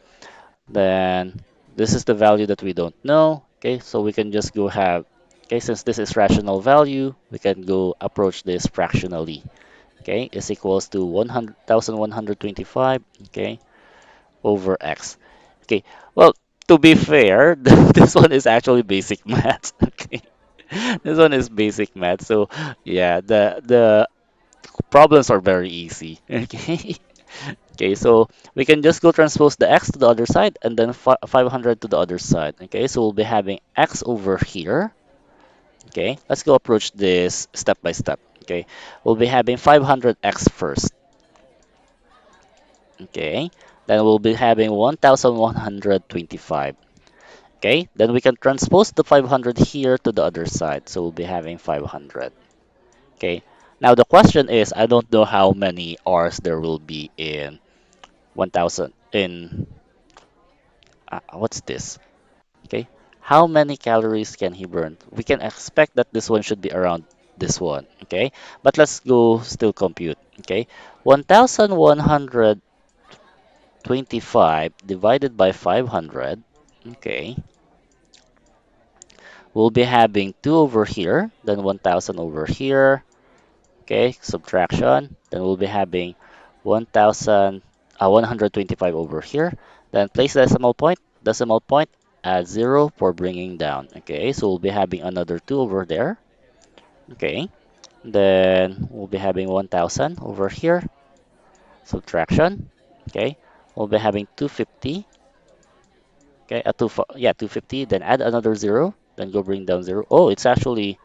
Then this is the value that we don't know. Okay, so we can just go have, okay, since this is rational value, we can go approach this fractionally. Okay, is equals to 100,125, okay, over x. Okay, well, to be fair, this one is actually basic math. Okay, this one is basic math. So yeah, the problems are very easy. Okay. Okay, so we can just go transpose the x to the other side and then 500 to the other side. Okay, so we'll be having x over here. Okay, let's go approach this step by step. Okay, we'll be having 500x first. Okay, then we'll be having 1125. Okay, then we can transpose the 500 here to the other side. So we'll be having 500. Okay, now the question is, I don't know how many r's there will be in 1000 in what's this? Okay, how many calories can he burn? We can expect that this one should be around this one. Okay, but let's go still compute. Okay, 1125 divided by 500. Okay, we'll be having 2 over here, then 1000 over here. Okay, subtraction. Then we'll be having 125 over here. Then place decimal point, add 0 for bringing down. Okay, so we'll be having another 2 over there. Okay, then we'll be having 1000 over here, subtraction. Okay, we'll be having 250. Okay, 250. Then add another 0. Then go bring down 0. Oh, it's actually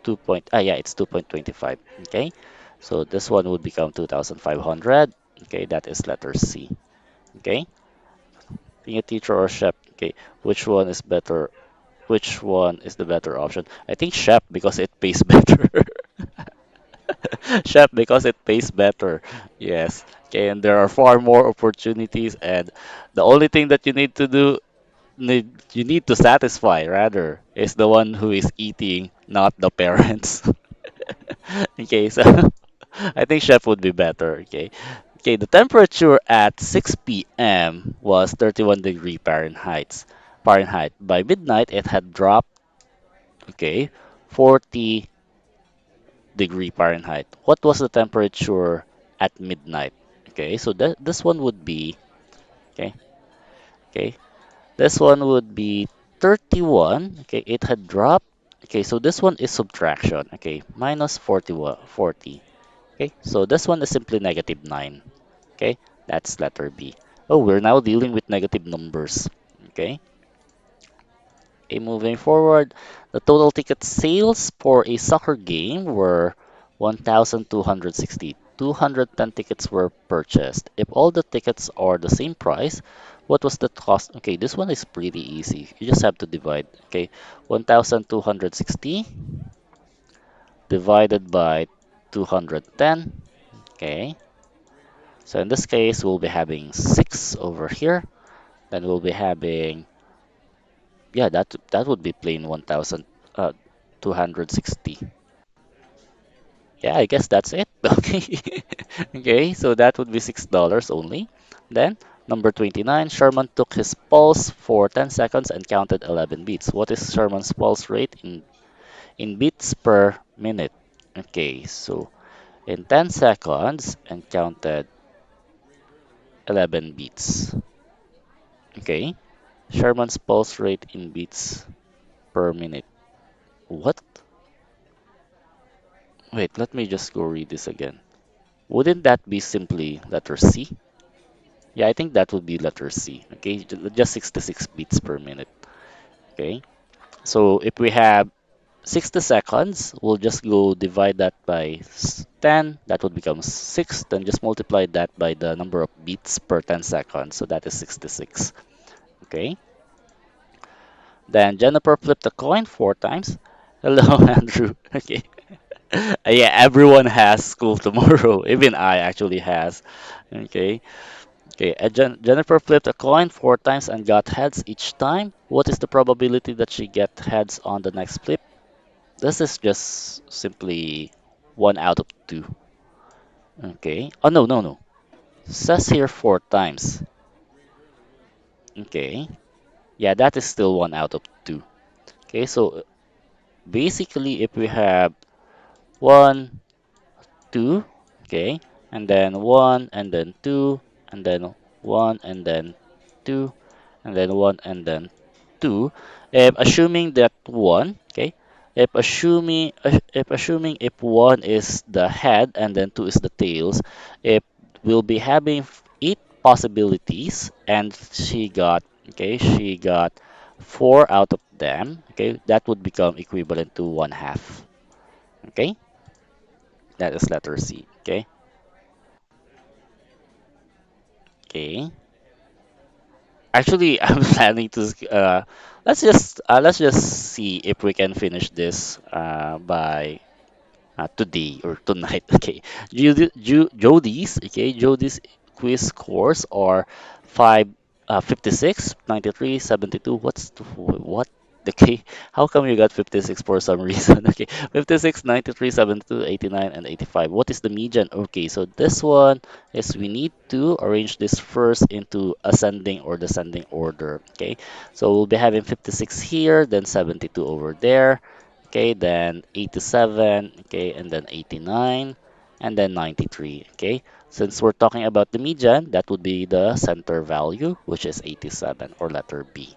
2.25. Okay, so this one would become 2,500. Okay, that is letter C. Okay, being a teacher or chef. Okay, which one is better? Which one is the better option? I think chef because it pays better. Chef, because it pays better. Yes. Okay, and there are far more opportunities, and the only thing that you need to do, you need to satisfy rather, is the one who is eating, not the parents. Okay, so I think chef would be better. Okay. Okay, the temperature at 6 p.m. was 31 degree Fahrenheit. Fahrenheit. By midnight, it had dropped, okay, 40 degree Fahrenheit. What was the temperature at midnight? Okay, so this one would be, okay, okay, this one would be 31. Okay, it had dropped. Okay, so this one is subtraction. Okay, minus 41, 40. Okay, so this one is simply negative 9. Okay, that's letter B. Oh, we're now dealing with negative numbers. Okay, okay, moving forward, the total ticket sales for a soccer game were 1,260. 210 tickets were purchased. If all the tickets are the same price, what was the cost? Okay, this one is pretty easy. You just have to divide. Okay, 1,260 divided by 210. Okay, so in this case, we'll be having 6 over here. Then we'll be having, yeah, that would be plain 1,260. Yeah, I guess that's it. Okay. Okay, so that would be $6 only. Then number 29, Sherman took his pulse for 10 seconds and counted 11 beats. What is Sherman's pulse rate in beats per minute? Okay, so in 10 seconds and counted 11 beats. Okay, Sherman's pulse rate in beats per minute. What? Wait, let me just go read this again. Wouldn't that be simply letter C? Yeah, I think that would be letter C. Okay, just 66 beats per minute. Okay, so if we have 60 seconds, we'll just go divide that by 10. That would become 6. Then just multiply that by the number of beats per 10 seconds. So that is 66. Okay, then Jennifer flipped a coin 4 times. Hello, Andrew. Okay. Yeah, everyone has school tomorrow. Even I actually has. Okay. Okay. Jennifer flipped a coin 4 times and got heads each time. What is the probability that she get heads on the next flip? This is just simply 1 out of 2. Okay. Oh no, no, no. Says here 4 times. Okay. Yeah, that is still 1 out of 2. Okay, so basically if we have 1, 2, okay, and then 1, and then 2, and then 1, and then 2, and then 1, and then 2. Assuming that 1, okay, if assuming if 1 is the head and then 2 is the tails, if we'll be having 8 possibilities and she got 4 out of them, okay, that would become equivalent to 1/2. Okay, that is letter C. Okay. Okay. Actually, I'm planning to. Let's just see if we can finish this by today or tonight. Okay. Jody's. Okay. Jody's quiz scores are 56, 93, 72. What? Okay. How come you got 56 for some reason? Okay. 56, 93, 72, 89, and 85. What is the median? Okay. So this one is we need to arrange this first into ascending or descending order. Okay. So we'll be having 56 here, then 72 over there. Okay, then 87, okay, and then 89, and then 93, okay. Since we're talking about the median, that would be the center value, which is 87, or letter B.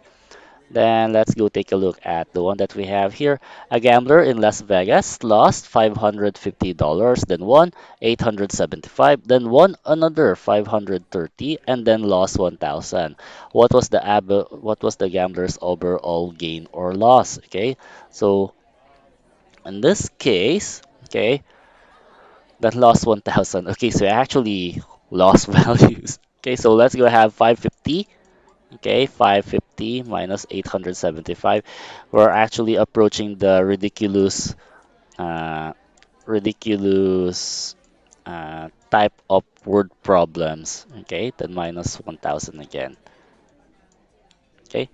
Then let's go take a look at the one that we have here. A gambler in Las Vegas lost $550, then won 875, then won another 530, and then lost 1,000. What was the gambler's overall gain or loss? Okay, so in this case, okay, that lost 1,000. Okay, so I actually lost values. Okay, so let's go have 550. Okay, 550 minus 875. We're actually approaching the uh, ridiculous type of word problems. Okay, then minus 1000 again. Okay.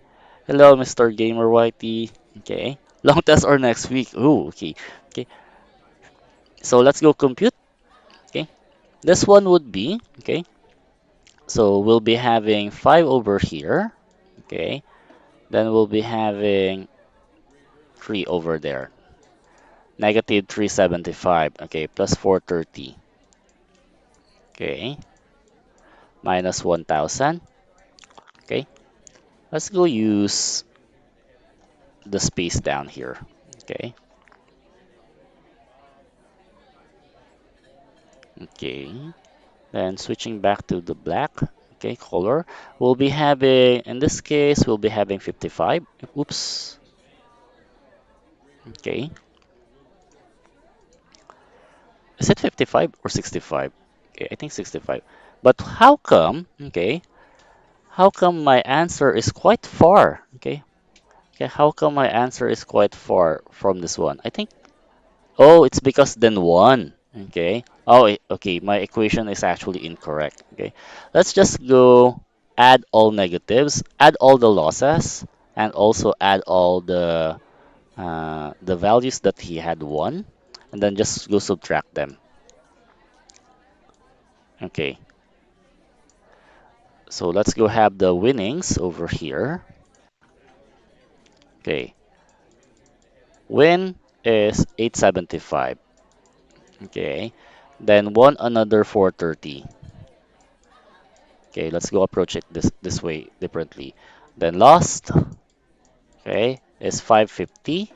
Hello, Mr. Gamer Whitey. Okay. Long test or next week? Ooh, okay. Okay. So let's go compute. Okay. This one would be, okay. So we'll be having 5 over here. Okay. Then we'll be having 3 over there. Negative 375. Okay. Plus 430. Okay. Minus 1000. Okay. Let's go use the space down here. Okay. Okay. Then switching back to the black, okay, color, we'll be having, in this case, we'll be having 55. Oops. Okay. Is it 55 or 65? Okay, I think 65. But how come, okay, how come my answer is quite far? Okay. Okay, how come my answer is quite far from this one? I think, oh, it's because then 1. Okay. Oh, okay, my equation is actually incorrect. Okay. Let's just go add all negatives, add all the losses, and also add all the values that he had 1, and then just go subtract them. Okay. So let's go have the winnings over here. Okay. Win is 875. Okay. Then won another 430. Okay, let's go approach it this way differently. Then lost, okay, is 550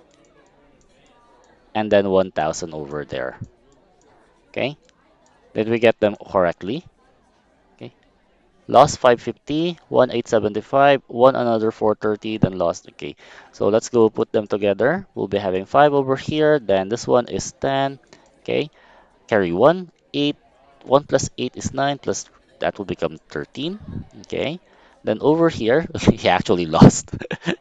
and then 1000 over there. Okay, did we get them correctly? Okay, lost 550, 1875, won another 430, then lost. Okay, so let's go put them together. We'll be having 5 over here, then this one is 10. Okay, carry 1, 8. 1 plus 8 is 9, plus that will become 13. Okay. Then over here, he actually lost.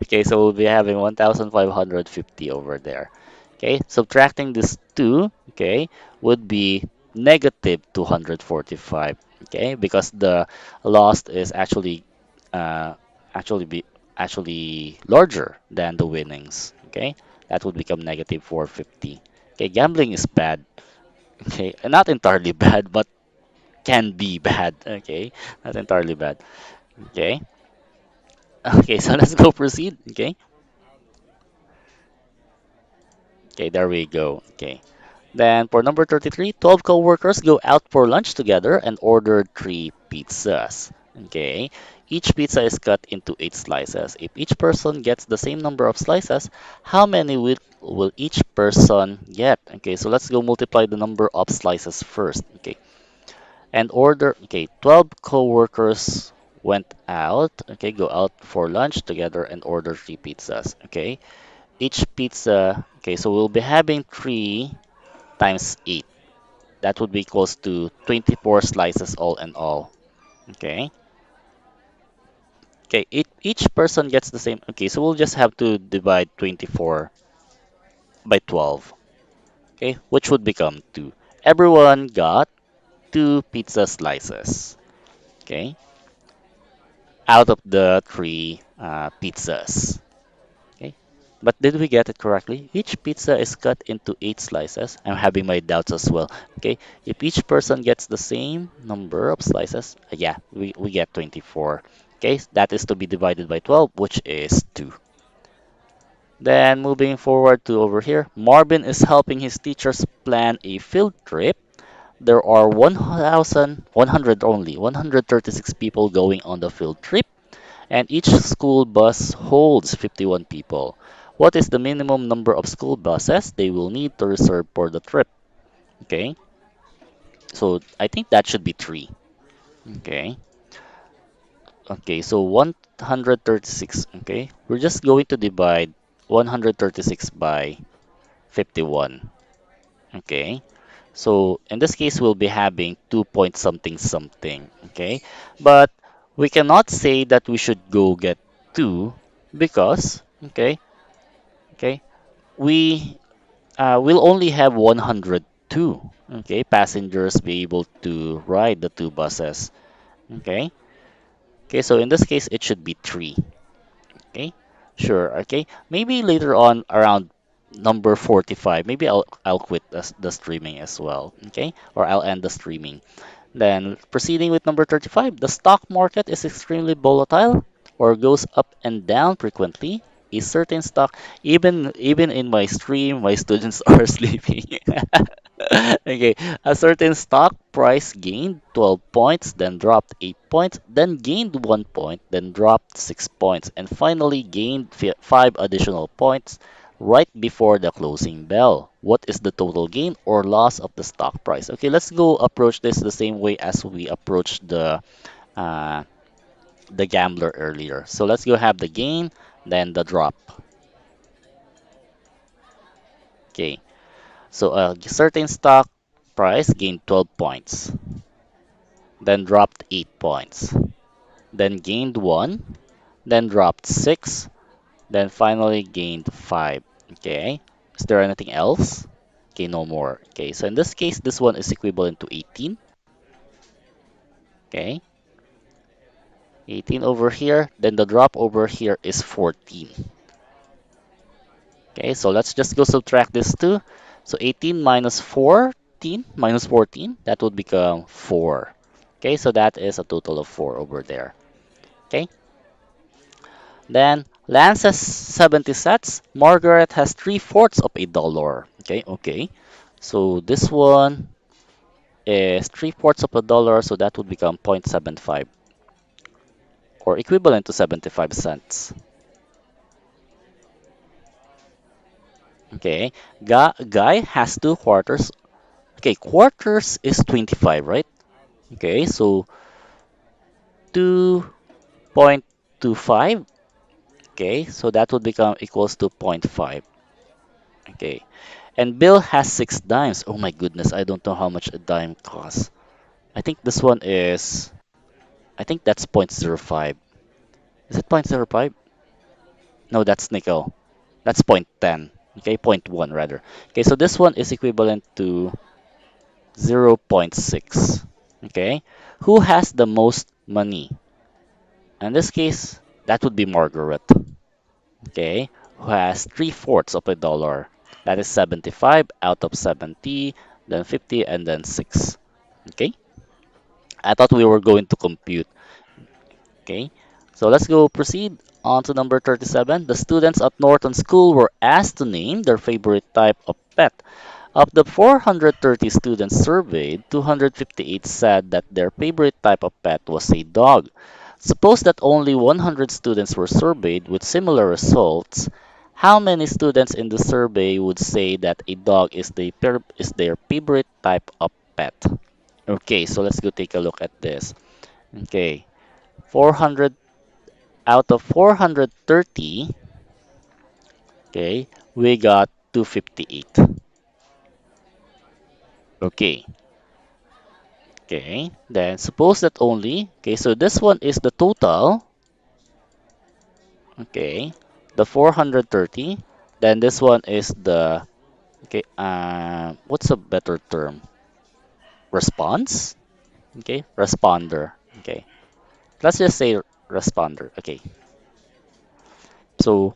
Okay, so we'll be having 1550 over there. Okay, subtracting this 2, okay, would be negative 245. Okay, because the lost is uh, actually be actually larger than the winnings. Okay, that would become negative 450. Okay, gambling is bad. Okay, not entirely bad, but can be bad. Okay, not entirely bad. Okay, okay, so let's go proceed. Okay, okay, there we go. Okay, then for number 33, 12 co-workers go out for lunch together and order 3 pizzas. Okay, each pizza is cut into 8 slices. If each person gets the same number of slices, how many will each person get? Okay, so let's go multiply the number of slices first. Okay, and order, okay, 12 co-workers went out, okay, go out for lunch together and order 3 pizzas. Okay, each pizza, okay, so we'll be having 3 times 8. That would be close to 24 slices all in all. Okay, okay, each person gets the same. Okay, so we'll just have to divide 24 by 12. Okay, which would become 2. Everyone got 2 pizza slices. Okay, out of the 3 pizzas. Okay. But did we get it correctly? Each pizza is cut into 8 slices. I'm having my doubts as well. Okay. If each person gets the same number of slices, yeah, we get 24. Okay. That is to be divided by 12, which is 2. Then moving forward to over here, Marvin is helping his teachers plan a field trip. There are 1,100 only, 136 people going on the field trip, and each school bus holds 51 people. What is the minimum number of school buses they will need to reserve for the trip? Okay, so I think that should be 3. Okay, okay, so 136. Okay, we're just going to divide 136 by 51. Okay, so in this case, we'll be having 2 point something something. Okay, but we cannot say that we should go get 2 because, okay, okay, we will only have 100. two. Okay, passengers be able to ride the two buses. Okay. Okay, so in this case, it should be three. Okay, sure. Okay, maybe later on around number 45, maybe I'll quit the streaming as well. Okay, or I'll end the streaming. Then proceeding with number 35, the stock market is extremely volatile or goes up and down frequently. A certain stock, even in my stream, my students are sleeping. Okay, a certain stock price gained 12 points, then dropped 8 points, then gained 1 point, then dropped 6 points, and finally gained 5 additional points right before the closing bell. What is the total gain or loss of the stock price? Okay, let's go approach this the same way as we approached uh, the gambler earlier. So let's go have the gain, then the drop. Okay, so a certain stock price gained 12 points, then dropped 8 points, then gained 1, then dropped 6, then finally gained 5. Okay, is there anything else? Okay, no more. Okay, so in this case, this one is equivalent to 18. Okay, 18 over here, then the drop over here is 14. Okay, so let's just go subtract this two. So 18 minus 14 minus 14, that would become 4. Okay, so that is a total of 4 over there. Okay, then Lance has 70 sets. Margaret has 3/4 of a dollar. Okay, okay. So this one is 3/4 of a dollar, so that would become 0.75 or equivalent to 75 cents. Okay, Guy has 2/4. Okay, quarters is 25, right? Okay, so 2.25. Okay, so that would become equals to zero point 0.5. Okay, and Bill has 6 dimes. Oh my goodness, I don't know how much a dime costs. I think this one is, I think that's 0.05. Is it 0.05? No, that's nickel. That's 0.10. Okay, zero point 0.1 rather. Okay, so this one is equivalent to 0 0.6. Okay, who has the most money? In this case, that would be Margaret. Okay, who has 3/4 of a dollar. That is 75 out of 70, then 50, and then 6. Okay, I thought we were going to compute. Okay, so let's go proceed on to number 37. The students at Norton School were asked to name their favorite type of pet. Of the 430 students surveyed, 258 said that their favorite type of pet was a dog. Suppose that only 100 students were surveyed with similar results. How many students in the survey would say that a dog is, is their favorite type of pet? Okay, so let's go take a look at this. Okay, 400 out of 430, okay, we got 258. Okay, okay, then suppose that only, okay, so this one is the total, okay, the 430, then this one is the, okay, what's a better term? Response? Okay, responder, okay. Let's just say responder, okay. So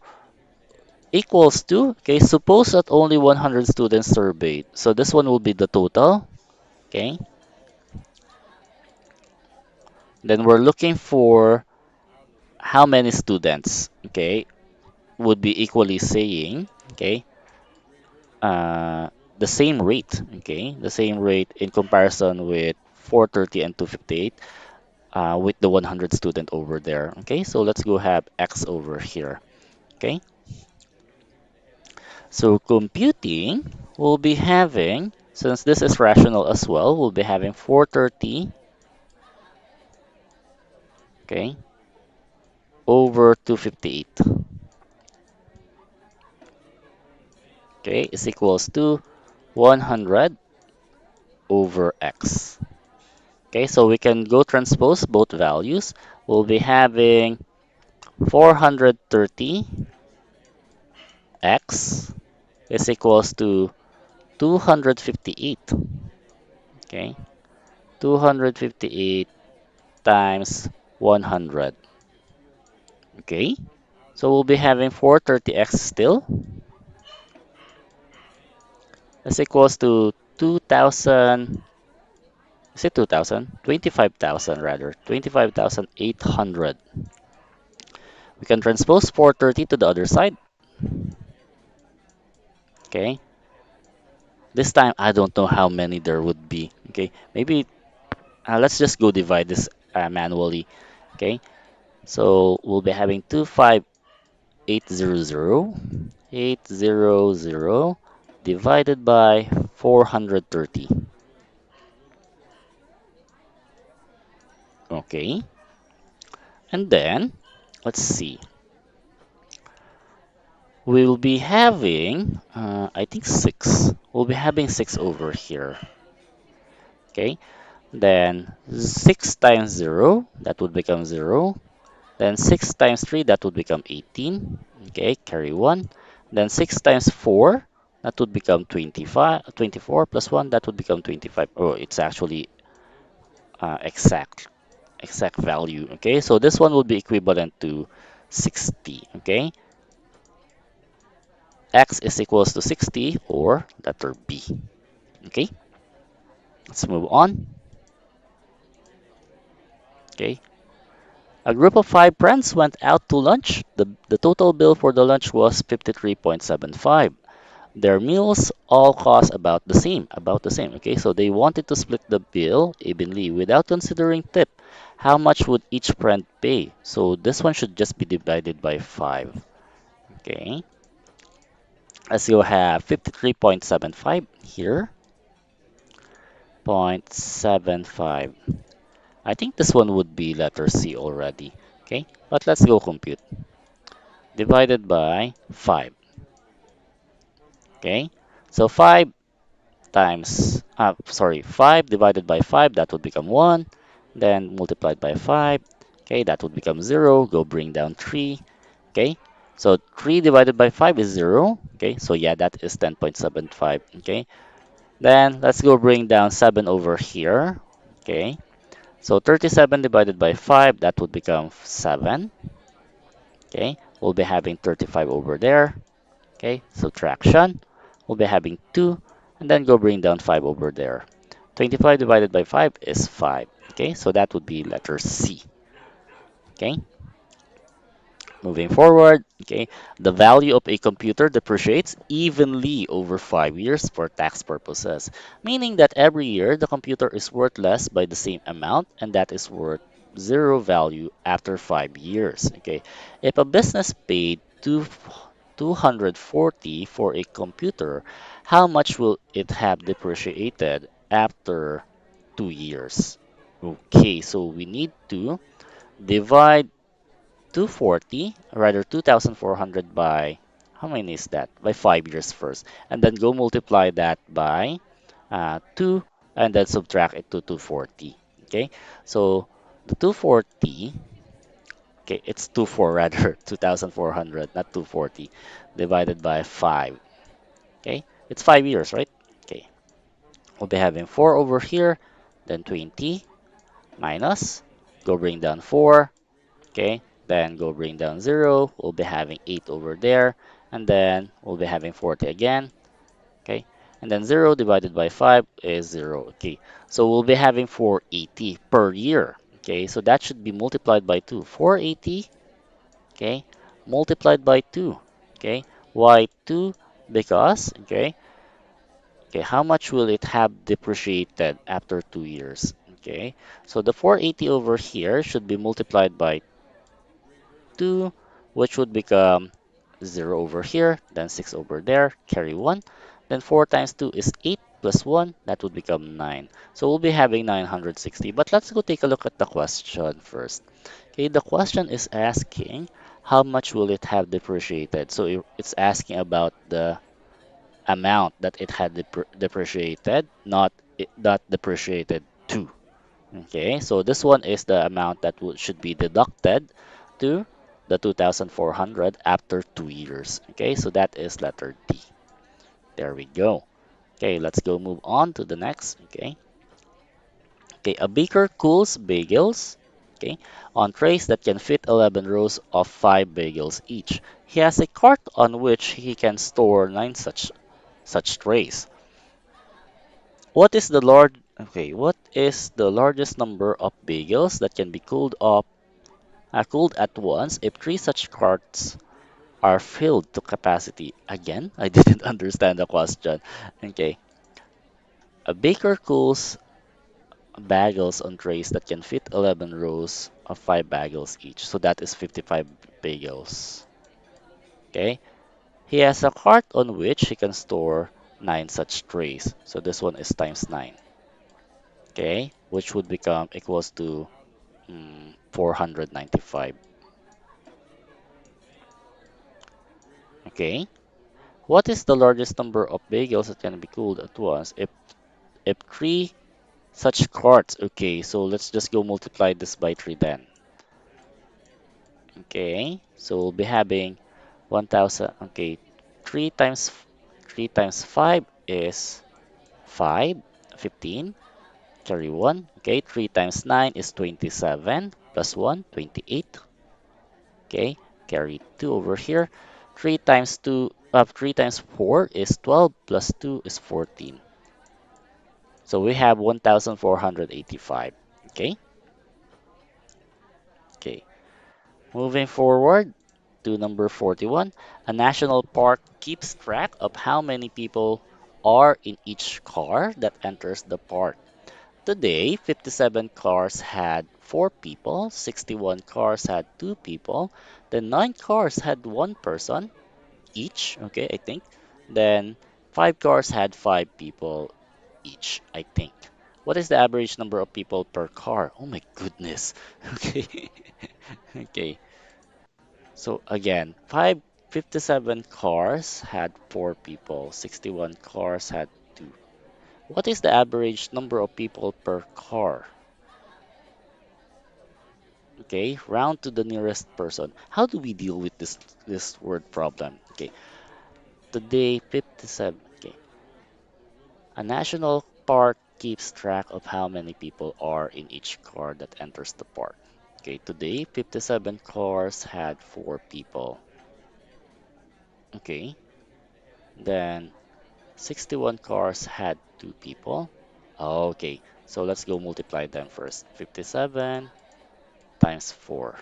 equals to, okay, suppose that only 100 students surveyed. So this one will be the total, okay. Then we're looking for how many students, okay, would be equally saying, okay, uh, the same rate, okay, the same rate in comparison with 430 and 258 with the 100 student over there. Okay, so let's go have x over here. Okay, so computing, we'll be having, since this is rational as well, we'll be having 430, okay, over 258, okay, is equals to 100 over x. Okay, so we can go transpose both values. We'll be having 430x is equals to 258. Okay, 258 times 100. Okay, so we'll be having 430x still. Is equals to 2000. Is it 2000? 25,000 rather. 25,800. We can transpose 430 to the other side. Okay, this time I don't know how many there would be. Okay, maybe let's just go divide this manually. Okay, so we'll be having 25800 divided by 430. Okay, and then let's see. We will be having, I think 6. We'll be having 6 over here. Okay, then 6 times 0, that would become 0. Then 6 times 3, that would become 18. Okay, carry 1. Then 6 times 4, that would become 25. 24 plus 1, that would become 25. Oh, it's actually exact value. Okay, so this one will be equivalent to 60. Okay, x is equals to 60 or letter B. Okay, let's move on. Okay, a group of 5 friends went out to lunch. The total bill for the lunch was 53.75. Their meals all cost about the same. Okay, so they wanted to split the bill evenly without considering tip. How much would each friend pay? So this one should just be divided by 5. Okay, as you have 53.75 here, 0.75. I think this one would be letter C already. Okay, but let's go compute. Divided by 5. Okay, so 5 times, sorry, 5 divided by 5, that would become 1. Then multiplied by 5, okay, that would become 0. Go bring down 3. Okay, so 3 divided by 5 is 0. Okay, so yeah, that is 10.75. Okay, then let's go bring down 7 over here. Okay, so 37 divided by 5, that would become 7. Okay, we'll be having 35 over there. Okay, subtraction. We'll be having 2, and then go bring down 5 over there. 25 divided by 5 is 5. Okay, so that would be letter C. Okay, moving forward. Okay, the value of a computer depreciates evenly over 5 years for tax purposes, meaning that every year the computer is worth less by the same amount, and that is worth zero value after 5 years. Okay, if a business paid 240 for a computer, how much will it have depreciated after 2 years? Okay, so we need to divide 240, rather 2,400 by, how many is that? By 5 years first. And then go multiply that by 2 and then subtract it to 240. Okay, so the 240, okay, it's 24 rather, 2,400, not 240, divided by 5. Okay, it's 5 years, right? Okay, we'll be having 4 over here, then 20 minus, go bring down 4, okay, then go bring down 0, we'll be having 8 over there, and then we'll be having 40 again, okay, and then 0 divided by 5 is 0, okay, so we'll be having 480 per year, okay, so that should be multiplied by 2, 480, okay, multiplied by 2, okay, why 2? Because, okay, how much will it have depreciated after 2 years? Okay, so the 480 over here should be multiplied by 2, which would become 0 over here, then 6 over there, carry 1. Then 4 times 2 is 8 plus 1, that would become 9. So we'll be having 960. But let's go take a look at the question first. Okay, the question is asking how much will it have depreciated? So it's asking about the amount that it had depreciated, not depreciated to. Okay, so this one is the amount that should be deducted to the 2,400 after 2 years. Okay, so that is letter D. There we go. Okay, let's go move on to the next. Okay, a baker cools bagels, okay, on trays that can fit 11 rows of 5 bagels each. He has a cart on which he can store 9 such trays. What is the largest number of bagels that can be cooled at once if 3 such carts are filled to capacity? Again, I didn't understand the question. Okay, a baker cools bagels on trays that can fit 11 rows of 5 bagels each. So that is 55 bagels. Okay. He has a cart on which he can store 9 such trays. So this one is times 9. Okay. Which would become equals to 495. Okay. What is the largest number of bagels that can be cooled at once if 3 such carts? Okay. So let's just go multiply this by 3 then. Okay, so we'll be having 1000. Okay, 3 times 5 is 5, 15. Carry 1. Okay, 3 times 9 is 27 plus 1, 28. Okay, carry 2 over here. 3 times 4 is 12 plus 2 is 14. So we have 1485. Okay, okay. Moving forward to number 41, a national park keeps track of how many people are in each car that enters the park. Today, 57 cars had 4 people, 61 cars had 2 people, then 9 cars had 1 person each, okay, I think. Then 5 cars had 5 people each, I think. What is the average number of people per car? Oh my goodness. Okay. Okay. So again, 57 cars had 4 people, 61 cars had 2. What is the average number of people per car? Okay, round to the nearest person. How do we deal with this word problem? Okay, today 57. Okay, a national park keeps track of how many people are in each car that enters the park. Okay, today 57 cars had 4 people. Okay, then 61 cars had 2 people. Okay, so let's go multiply them first. 57 times 4.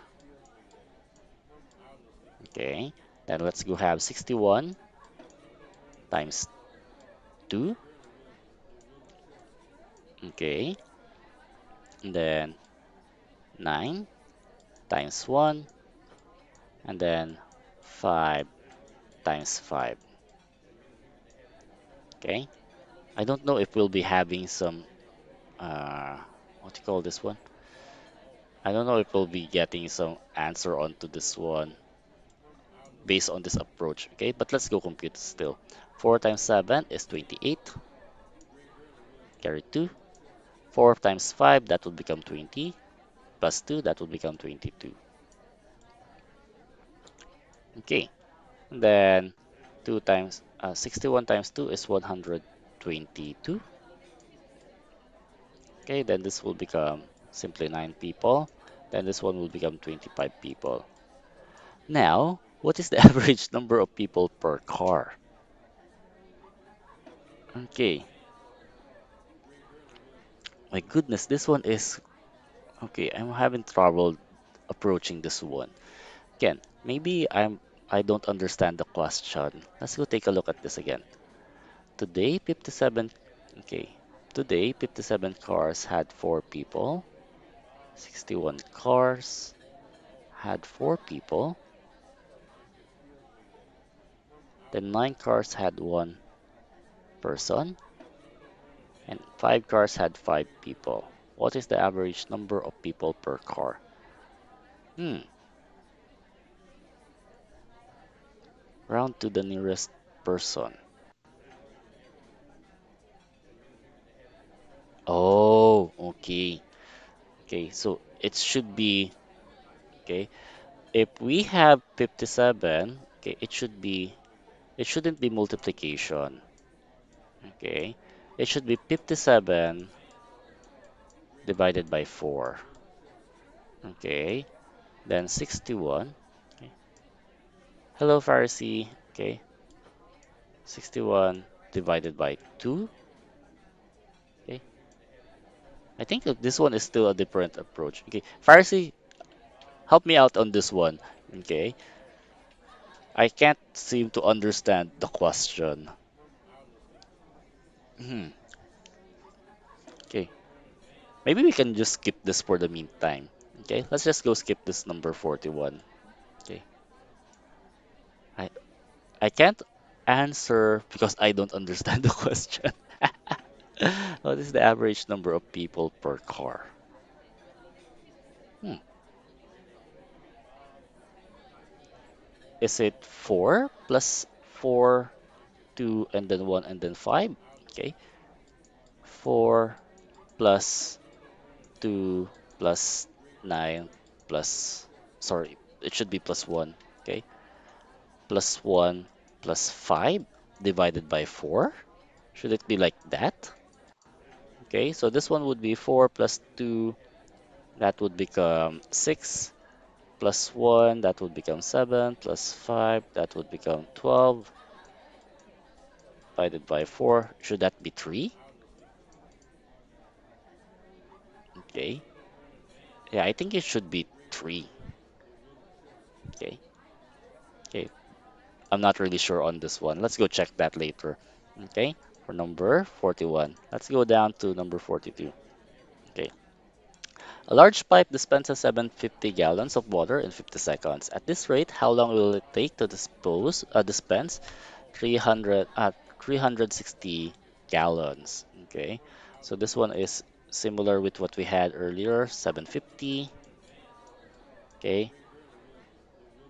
Okay, then let's go have 61 times 2. Okay, and then 9 times 1, and then 5 times 5. Okay, I don't know if we'll be having some, uh, what do you call this one? I don't know if we'll be getting some answer onto this one based on this approach. Okay, but let's go compute still. 4 times 7 is 28. Carry 2. 4 times 5, that would become 20. Plus 2, that would become 22. Okay, and then 61 times 2 is 122. Okay, then this will become simply 9 people. Then this one will become 25 people. Now, what is the average number of people per car? Okay, my goodness, this one is okay. I'm having trouble approaching this one. Again, maybe I don't understand the question. Let's go take a look at this again. Today, 57. Okay, today 57 cars had 4 people. 61 cars had 4 people. Then 9 cars had 1 person. And 5 cars had 5 people. What is the average number of people per car? Hmm, round to the nearest person. Oh, okay. Okay, so it should be, okay, if we have 57, okay, it shouldn't be multiplication. Okay. It should be 57 divided by 4. Okay. Then 61. Okay. Hello, Pharisee. Okay. 61 divided by 2. Okay. I think that this one is still a different approach. Okay. Pharisee, help me out on this one. Okay. I can't seem to understand the question. Hmm. Okay. Maybe we can just skip this for the meantime. Okay. Let's just go skip this number 41. Okay. I I can't answer because I don't understand the question. What is the average number of people per car? Hmm. Is it 4 plus 4, 2, and then 1, and then 5? Okay. 4 plus 2 plus 9 plus, sorry, it should be plus 1. Okay. Plus 1 plus 5 divided by 4. Should it be like that? Okay. So this one would be 4 plus 2, that would become 6, plus 1, that would become 7, plus 5, that would become 12, divided by 4. Should that be 3? Okay. Yeah, I think it should be 3. Okay. Okay. I'm not really sure on this one. Let's go check that later. Okay. For number 41. Let's go down to number 42. Okay. A large pipe dispenses 750 gallons of water in 50 seconds. At this rate, how long will it take to dispense 300 360 gallons? Okay. So this one is similar with what we had earlier, 750, okay,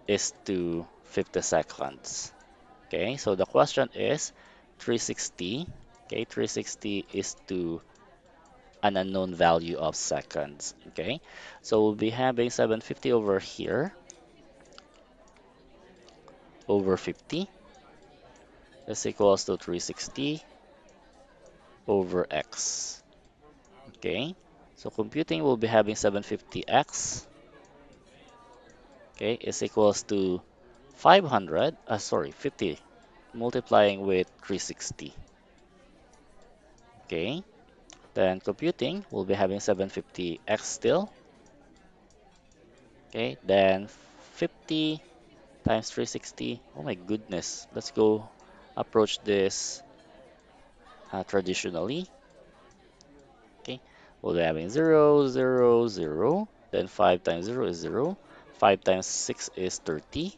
is to 50 seconds. Okay, so the question is 360. Okay, 360 is to an unknown value of seconds. Okay, so we'll be having 750 over here over 50 is equals to 360 over x. Okay, so computing will be having 750x, okay, is equals to 500, sorry, 50 multiplying with 360. Okay, then computing will be having 750x still. Okay, then 50 times 360. Oh my goodness. Let's go approach this traditionally. Okay, we'll be having 0, 0, 0. Then 5 times 0 is 0. 5 times 6 is 30.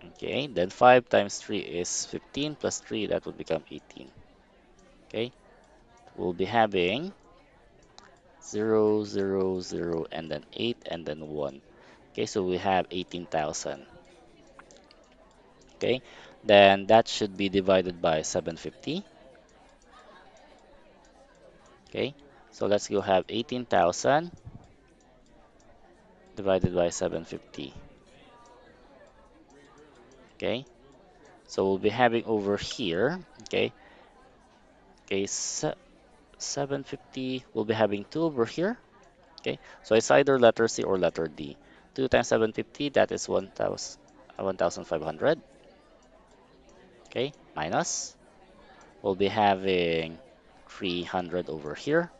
Okay, then 5 times 3 is 15 plus 3, that would become 18. Okay, we'll be having 0, 0, 0, and then 8, and then 1. Okay, so we have 18,000. Okay, then that should be divided by 750. Okay, so let's go have 18,000 divided by 750. Okay, so we'll be having over here, okay, okay, 750, we'll be having 2 over here. Okay, so it's either letter C or letter D. 2 times 750, that is 1,000, 1,500. Okay, minus, we'll be having 300 over here.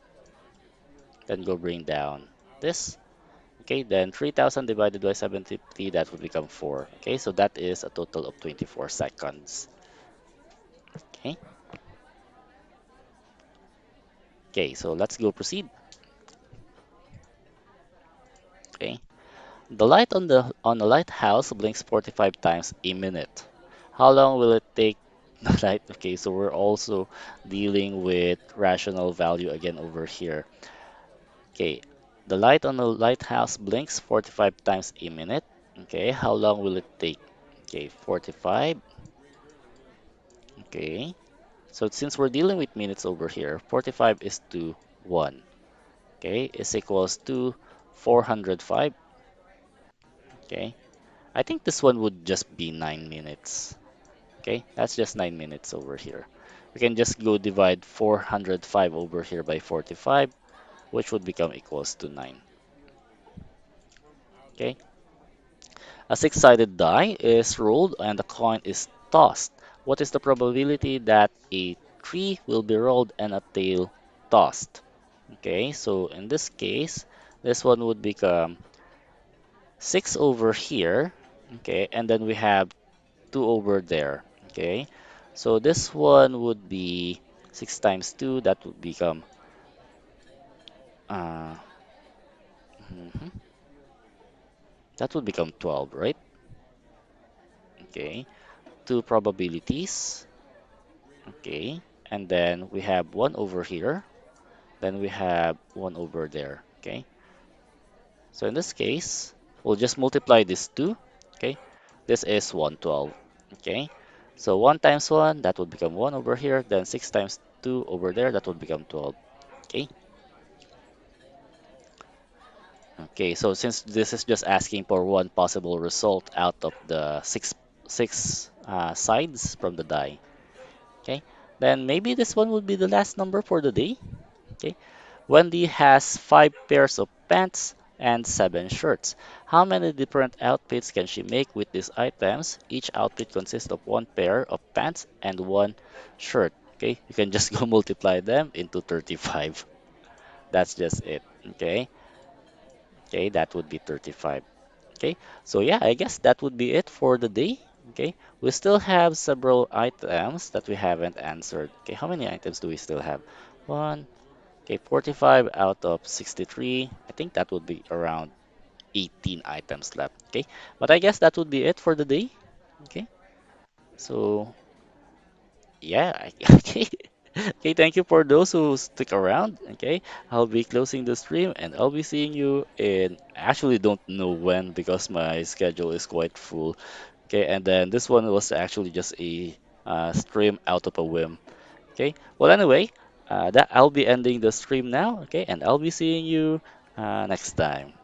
Then go bring down this. Okay, then 3,000 divided by 750, that would become 4. Okay, so that is a total of 24 seconds. Okay, okay, so let's go proceed. Okay, the light on the lighthouse blinks 45 times a minute. How long will it take the light? Okay, so we're also dealing with rational value again over here. Okay, the light on the lighthouse blinks 45 times a minute. Okay, how long will it take? Okay, 45. Okay, so since we're dealing with minutes over here, 45 is to 1. Okay, is equals to 405. Okay, I think this one would just be 9 minutes. Okay, that's just 9 minutes over here. We can just go divide 405 over here by 45, which would become equals to 9. Okay, a six-sided die is rolled and the coin is tossed. What is the probability that a tree will be rolled and a tail tossed? Okay, so in this case, this one would become 6 over here. Okay, and then we have 2 over there. Okay, so this one would be 6 times 2, that would become uh, mhm, that would become 12, right? Okay, two probabilities. Okay, and then we have one over here, then we have one over there. Okay, so in this case, we'll just multiply these two. Okay, this is 112. Okay, so 1 times 1, that would become 1 over here, then 6 times 2 over there, that would become 12. Okay, okay, so since this is just asking for one possible result out of the six sides from the die, okay, then maybe this one would be the last number for the day. Okay, Wendy has 5 pairs of pants and 7 shirts. How many different outfits can she make with these items? Each outfit consists of 1 pair of pants and 1 shirt. Okay, you can just go multiply them into 35. That's just it. Okay, okay, that would be 35. Okay, so yeah, I guess that would be it for the day. Okay, we still have several items that we haven't answered. Okay, how many items do we still have? One, okay, 45 out of 63. I think that would be around 18 items left. Okay, but I guess that would be it for the day. Okay, so yeah, okay. Okay, thank you for those who stick around. Okay, I'll be closing the stream and I'll be seeing you in, I actually don't know when because my schedule is quite full. Okay, and then this one was actually just a stream out of a whim. Okay, well, anyway, that I'll be ending the stream now. Okay, and I'll be seeing you next time.